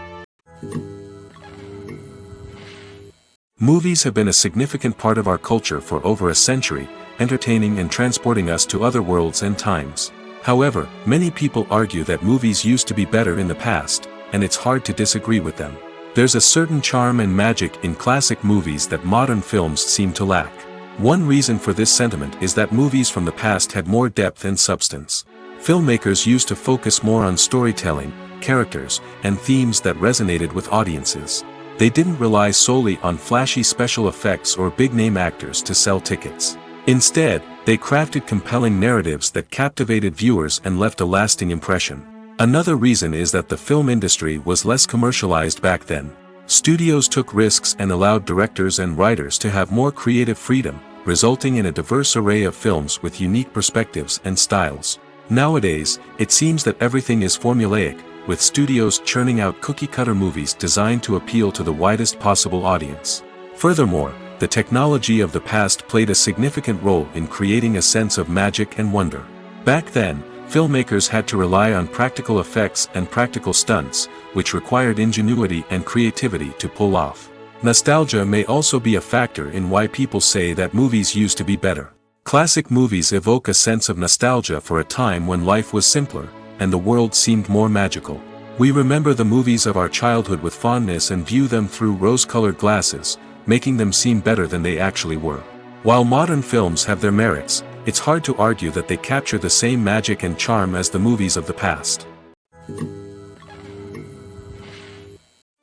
Movies have been a significant part of our culture for over a century, entertaining and transporting us to other worlds and times. However, many people argue that movies used to be better in the past, and it's hard to disagree with them. There's a certain charm and magic in classic movies that modern films seem to lack. One reason for this sentiment is that movies from the past had more depth and substance. Filmmakers used to focus more on storytelling, characters, and themes that resonated with audiences. They didn't rely solely on flashy special effects or big-name actors to sell tickets. Instead, they crafted compelling narratives that captivated viewers and left a lasting impression. Another reason is that the film industry was less commercialized back then. Studios took risks and allowed directors and writers to have more creative freedom, resulting in a diverse array of films with unique perspectives and styles. Nowadays, it seems that everything is formulaic, with studios churning out cookie-cutter movies designed to appeal to the widest possible audience. Furthermore, the technology of the past played a significant role in creating a sense of magic and wonder. Back then, filmmakers had to rely on practical effects and practical stunts, which required ingenuity and creativity to pull off. Nostalgia may also be a factor in why people say that movies used to be better. Classic movies evoke a sense of nostalgia for a time when life was simpler, and the world seemed more magical. We remember the movies of our childhood with fondness and view them through rose-colored glasses, making them seem better than they actually were. While modern films have their merits, it's hard to argue that they capture the same magic and charm as the movies of the past.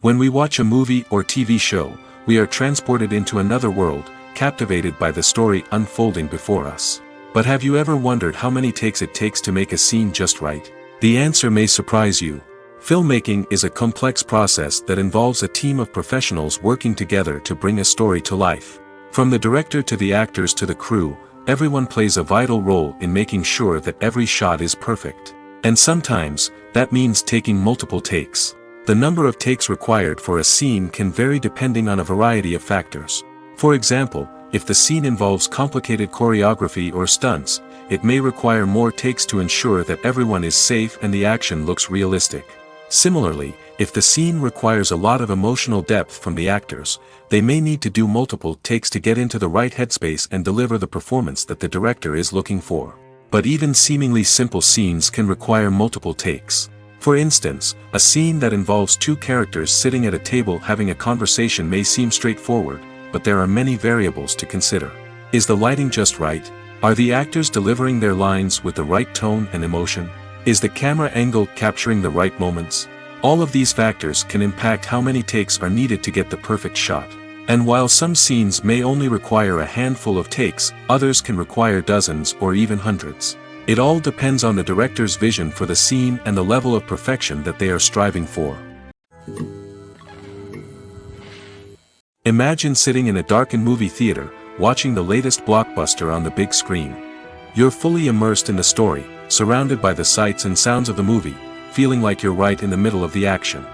When we watch a movie or TV show, we are transported into another world, captivated by the story unfolding before us. But have you ever wondered how many takes it takes to make a scene just right? The answer may surprise you. Filmmaking is a complex process that involves a team of professionals working together to bring a story to life. From the director to the actors to the crew, everyone plays a vital role in making sure that every shot is perfect. And sometimes, that means taking multiple takes. The number of takes required for a scene can vary depending on a variety of factors. For example, if the scene involves complicated choreography or stunts, it may require more takes to ensure that everyone is safe and the action looks realistic. Similarly, if the scene requires a lot of emotional depth from the actors, they may need to do multiple takes to get into the right headspace and deliver the performance that the director is looking for. But even seemingly simple scenes can require multiple takes. For instance, a scene that involves two characters sitting at a table having a conversation may seem straightforward, but there are many variables to consider. Is the lighting just right? Are the actors delivering their lines with the right tone and emotion? Is the camera angle capturing the right moments? All of these factors can impact how many takes are needed to get the perfect shot. And while some scenes may only require a handful of takes, others can require dozens or even hundreds. It all depends on the director's vision for the scene and the level of perfection that they are striving for. Imagine sitting in a darkened movie theater, watching the latest blockbuster on the big screen. You're fully immersed in the story, surrounded by the sights and sounds of the movie, feeling like you're right in the middle of the action.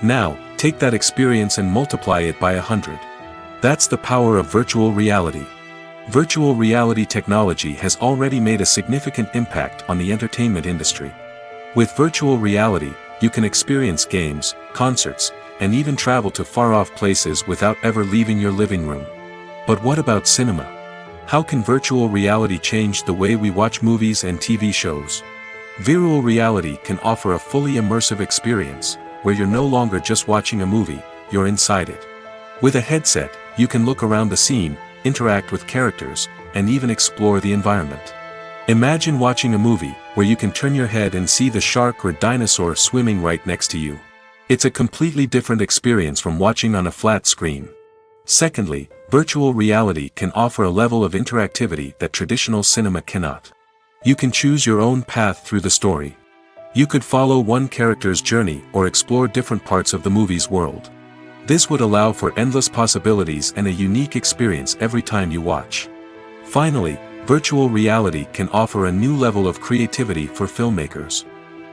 Now, take that experience and multiply it by 100. That's the power of virtual reality. Virtual reality technology has already made a significant impact on the entertainment industry. With virtual reality, you can experience games, concerts, and even travel to far-off places without ever leaving your living room. But what about cinema? How can virtual reality change the way we watch movies and TV shows? Virtual reality can offer a fully immersive experience, where you're no longer just watching a movie, you're inside it. With a headset, you can look around the scene, interact with characters, and even explore the environment. Imagine watching a movie where you can turn your head and see the shark or dinosaur swimming right next to you. It's a completely different experience from watching on a flat screen. Secondly, virtual reality can offer a level of interactivity that traditional cinema cannot. You can choose your own path through the story. You could follow one character's journey or explore different parts of the movie's world. This would allow for endless possibilities and a unique experience every time you watch. Finally, virtual reality can offer a new level of creativity for filmmakers.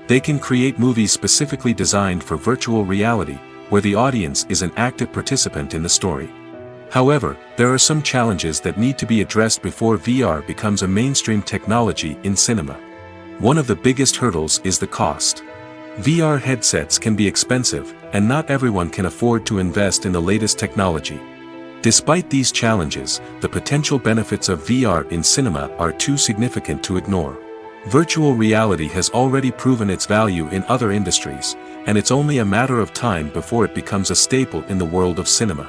They can create movies specifically designed for virtual reality, where the audience is an active participant in the story. However, there are some challenges that need to be addressed before VR becomes a mainstream technology in cinema. One of the biggest hurdles is the cost. VR headsets can be expensive, and not everyone can afford to invest in the latest technology. Despite these challenges, the potential benefits of VR in cinema are too significant to ignore. Virtual reality has already proven its value in other industries, and it's only a matter of time before it becomes a staple in the world of cinema.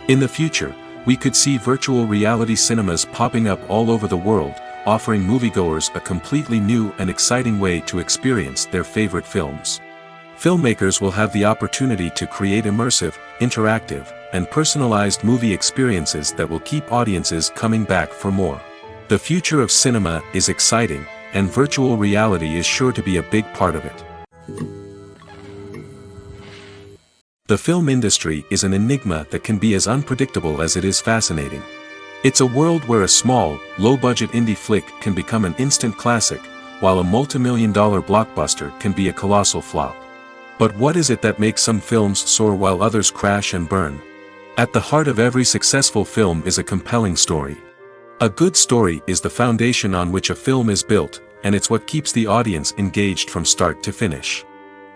In the future, we could see virtual reality cinemas popping up all over the world, offering moviegoers a completely new and exciting way to experience their favorite films. Filmmakers will have the opportunity to create immersive, interactive, and personalized movie experiences that will keep audiences coming back for more. The future of cinema is exciting, and virtual reality is sure to be a big part of it. The film industry is an enigma that can be as unpredictable as it is fascinating. It's a world where a small, low-budget indie flick can become an instant classic, while a multi-million-dollar blockbuster can be a colossal flop. But what is it that makes some films soar while others crash and burn? At the heart of every successful film is a compelling story. A good story is the foundation on which a film is built, and it's what keeps the audience engaged from start to finish.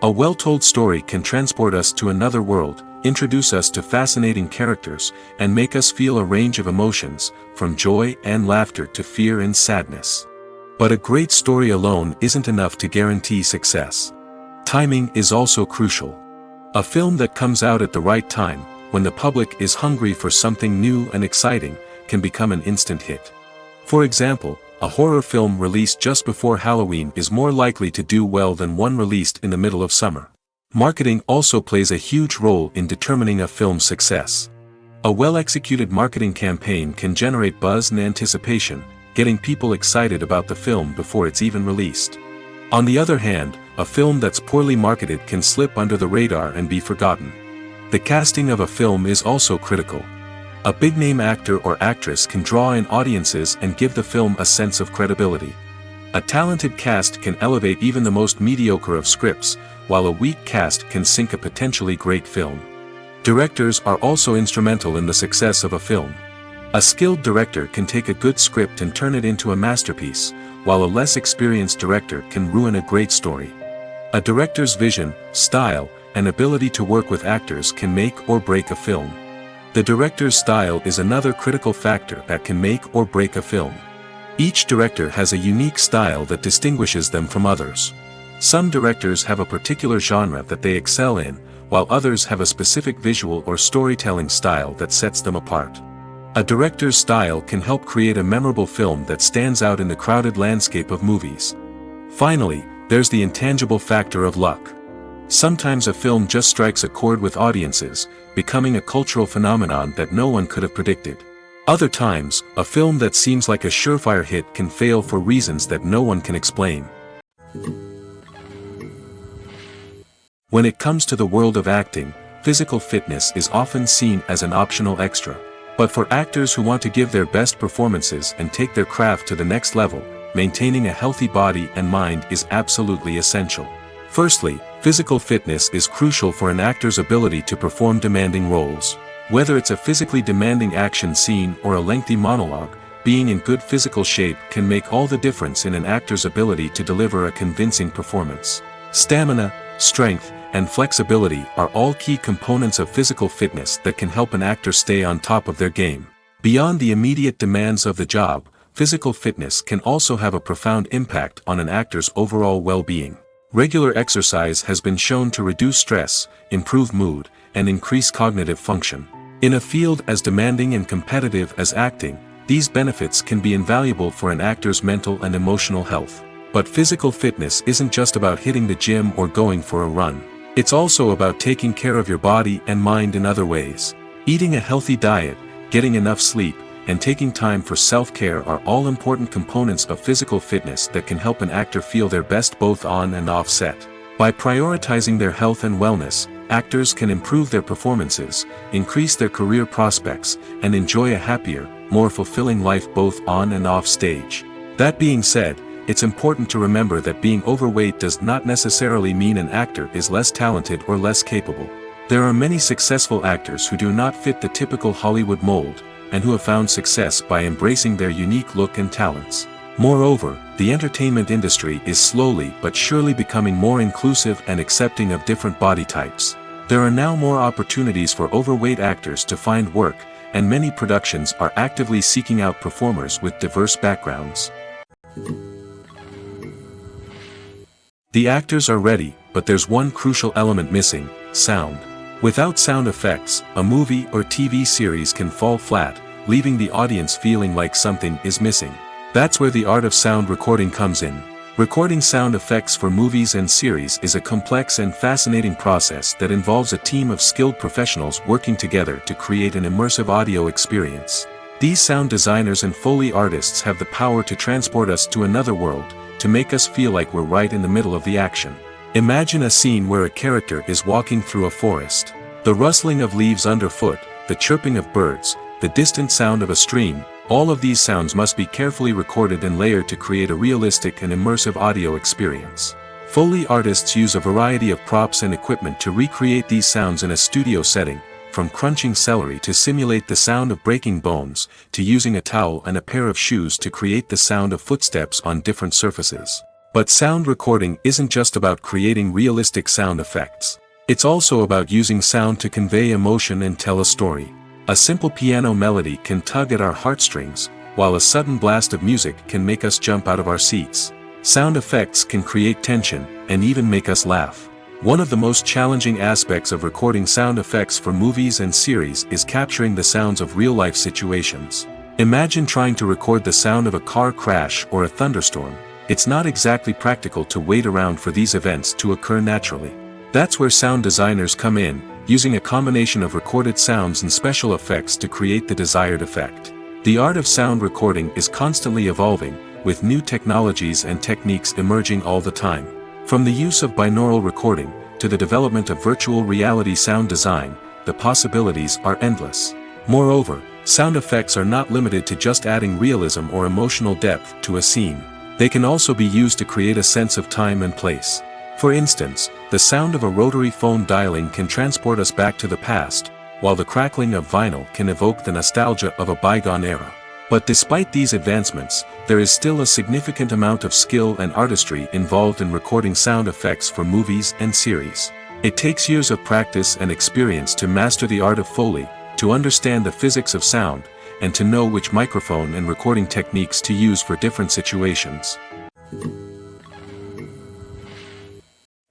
A well-told story can transport us to another world, introduce us to fascinating characters, and make us feel a range of emotions, from joy and laughter to fear and sadness. But a great story alone isn't enough to guarantee success. Timing is also crucial. A film that comes out at the right time, when the public is hungry for something new and exciting, can become an instant hit. For example, a horror film released just before Halloween is more likely to do well than one released in the middle of summer. Marketing also plays a huge role in determining a film's success. A well-executed marketing campaign can generate buzz and anticipation, getting people excited about the film before it's even released. On the other hand, a film that's poorly marketed can slip under the radar and be forgotten. The casting of a film is also critical. A big-name actor or actress can draw in audiences and give the film a sense of credibility. A talented cast can elevate even the most mediocre of scripts, while a weak cast can sink a potentially great film. Directors are also instrumental in the success of a film. A skilled director can take a good script and turn it into a masterpiece, while a less experienced director can ruin a great story. A director's vision, style, and ability to work with actors can make or break a film. The director's style is another critical factor that can make or break a film. Each director has a unique style that distinguishes them from others. Some directors have a particular genre that they excel in, while others have a specific visual or storytelling style that sets them apart. A director's style can help create a memorable film that stands out in the crowded landscape of movies. Finally, there's the intangible factor of luck. Sometimes a film just strikes a chord with audiences, becoming a cultural phenomenon that no one could have predicted. Other times, a film that seems like a surefire hit can fail for reasons that no one can explain. When it comes to the world of acting, physical fitness is often seen as an optional extra. But for actors who want to give their best performances and take their craft to the next level, maintaining a healthy body and mind is absolutely essential. Firstly, physical fitness is crucial for an actor's ability to perform demanding roles. Whether it's a physically demanding action scene or a lengthy monologue, being in good physical shape can make all the difference in an actor's ability to deliver a convincing performance. Stamina, strength, and flexibility are all key components of physical fitness that can help an actor stay on top of their game. Beyond the immediate demands of the job, physical fitness can also have a profound impact on an actor's overall well-being. Regular exercise has been shown to reduce stress, improve mood, and increase cognitive function. In a field as demanding and competitive as acting, these benefits can be invaluable for an actor's mental and emotional health. But physical fitness isn't just about hitting the gym or going for a run. It's also about taking care of your body and mind in other ways. Eating a healthy diet, getting enough sleep, and taking time for self-care are all important components of physical fitness that can help an actor feel their best both on and off set. By prioritizing their health and wellness, actors can improve their performances, increase their career prospects, and enjoy a happier, more fulfilling life both on and off stage. That being said, it's important to remember that being overweight does not necessarily mean an actor is less talented or less capable. There are many successful actors who do not fit the typical Hollywood mold, and who have found success by embracing their unique look and talents. Moreover, the entertainment industry is slowly but surely becoming more inclusive and accepting of different body types. There are now more opportunities for overweight actors to find work, and many productions are actively seeking out performers with diverse backgrounds. The actors are ready, but there's one crucial element missing: sound. Without sound effects, a movie or TV series can fall flat, leaving the audience feeling like something is missing. That's where the art of sound recording comes in. Recording sound effects for movies and series is a complex and fascinating process that involves a team of skilled professionals working together to create an immersive audio experience. These sound designers and Foley artists have the power to transport us to another world, to make us feel like we're right in the middle of the action. Imagine a scene where a character is walking through a forest. The rustling of leaves underfoot, the chirping of birds, the distant sound of a stream, all of these sounds must be carefully recorded and layered to create a realistic and immersive audio experience. Foley artists use a variety of props and equipment to recreate these sounds in a studio setting, from crunching celery to simulate the sound of breaking bones, to using a towel and a pair of shoes to create the sound of footsteps on different surfaces. But sound recording isn't just about creating realistic sound effects. It's also about using sound to convey emotion and tell a story. A simple piano melody can tug at our heartstrings, while a sudden blast of music can make us jump out of our seats. Sound effects can create tension, and even make us laugh. One of the most challenging aspects of recording sound effects for movies and series is capturing the sounds of real-life situations. Imagine trying to record the sound of a car crash or a thunderstorm. It's not exactly practical to wait around for these events to occur naturally. That's where sound designers come in, using a combination of recorded sounds and special effects to create the desired effect. The art of sound recording is constantly evolving, with new technologies and techniques emerging all the time. From the use of binaural recording, to the development of virtual reality sound design, the possibilities are endless. Moreover, sound effects are not limited to just adding realism or emotional depth to a scene. They can also be used to create a sense of time and place. For instance, the sound of a rotary phone dialing can transport us back to the past, while the crackling of vinyl can evoke the nostalgia of a bygone era. But despite these advancements, there is still a significant amount of skill and artistry involved in recording sound effects for movies and series. It takes years of practice and experience to master the art of Foley, to understand the physics of sound, and to know which microphone and recording techniques to use for different situations.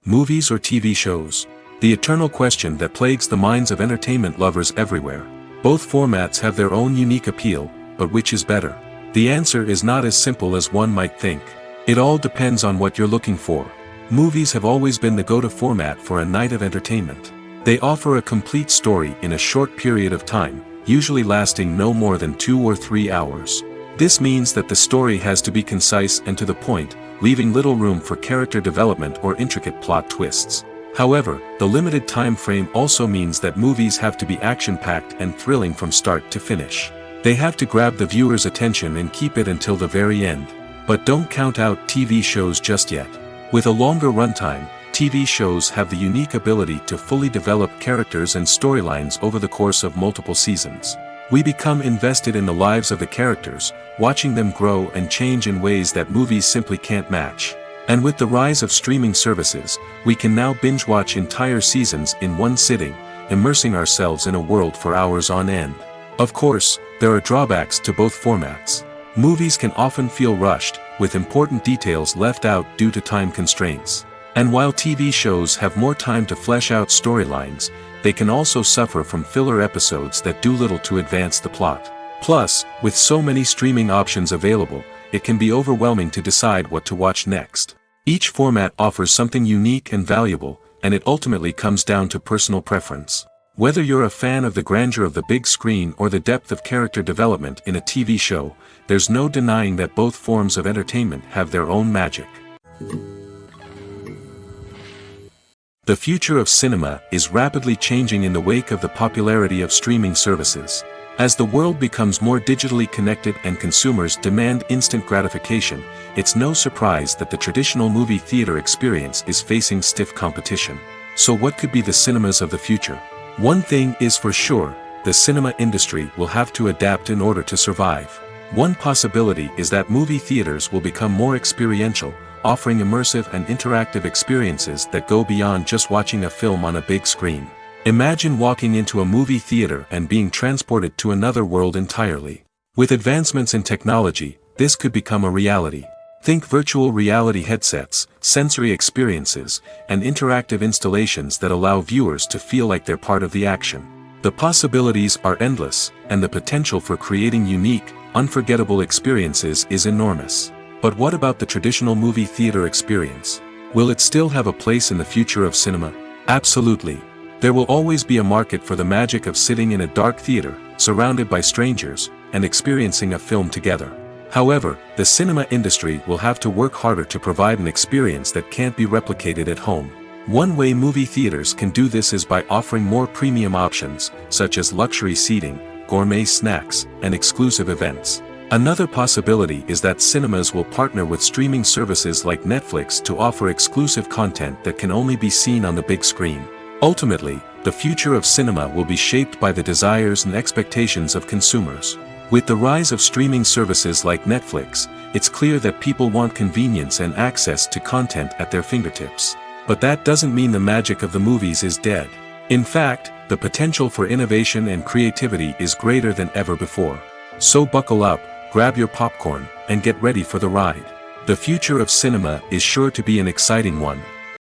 Movies or TV shows? The eternal question that plagues the minds of entertainment lovers everywhere. Both formats have their own unique appeal, but which is better? The answer is not as simple as one might think. It all depends on what you're looking for. Movies have always been the go-to format for a night of entertainment. They offer a complete story in a short period of time, usually lasting no more than 2 or 3 hours. This means that the story has to be concise and to the point, leaving little room for character development or intricate plot twists. However, the limited time frame also means that movies have to be action-packed and thrilling from start to finish. They have to grab the viewer's attention and keep it until the very end. But don't count out TV shows just yet. With a longer runtime, TV shows have the unique ability to fully develop characters and storylines over the course of multiple seasons. We become invested in the lives of the characters, watching them grow and change in ways that movies simply can't match. And with the rise of streaming services, we can now binge-watch entire seasons in one sitting, immersing ourselves in a world for hours on end. Of course, there are drawbacks to both formats. Movies can often feel rushed, with important details left out due to time constraints. And while TV shows have more time to flesh out storylines, they can also suffer from filler episodes that do little to advance the plot. Plus, with so many streaming options available, it can be overwhelming to decide what to watch next. Each format offers something unique and valuable, and it ultimately comes down to personal preference. Whether you're a fan of the grandeur of the big screen or the depth of character development in a TV show, there's no denying that both forms of entertainment have their own magic. The future of cinema is rapidly changing in the wake of the popularity of streaming services. As the world becomes more digitally connected and consumers demand instant gratification, it's no surprise that the traditional movie theater experience is facing stiff competition. So what could be the cinemas of the future? One thing is for sure, the cinema industry will have to adapt in order to survive. One possibility is that movie theaters will become more experiential, offering immersive and interactive experiences that go beyond just watching a film on a big screen. Imagine walking into a movie theater and being transported to another world entirely. With advancements in technology, this could become a reality. Think virtual reality headsets, sensory experiences, and interactive installations that allow viewers to feel like they're part of the action. The possibilities are endless, and the potential for creating unique, unforgettable experiences is enormous. But what about the traditional movie theater experience? Will it still have a place in the future of cinema? Absolutely. There will always be a market for the magic of sitting in a dark theater, surrounded by strangers, and experiencing a film together. However, the cinema industry will have to work harder to provide an experience that can't be replicated at home. One way movie theaters can do this is by offering more premium options, such as luxury seating, gourmet snacks, and exclusive events. Another possibility is that cinemas will partner with streaming services like Netflix to offer exclusive content that can only be seen on the big screen. Ultimately, the future of cinema will be shaped by the desires and expectations of consumers. With the rise of streaming services like Netflix, it's clear that people want convenience and access to content at their fingertips. But that doesn't mean the magic of the movies is dead. In fact, the potential for innovation and creativity is greater than ever before. So buckle up, grab your popcorn, and get ready for the ride. The future of cinema is sure to be an exciting one.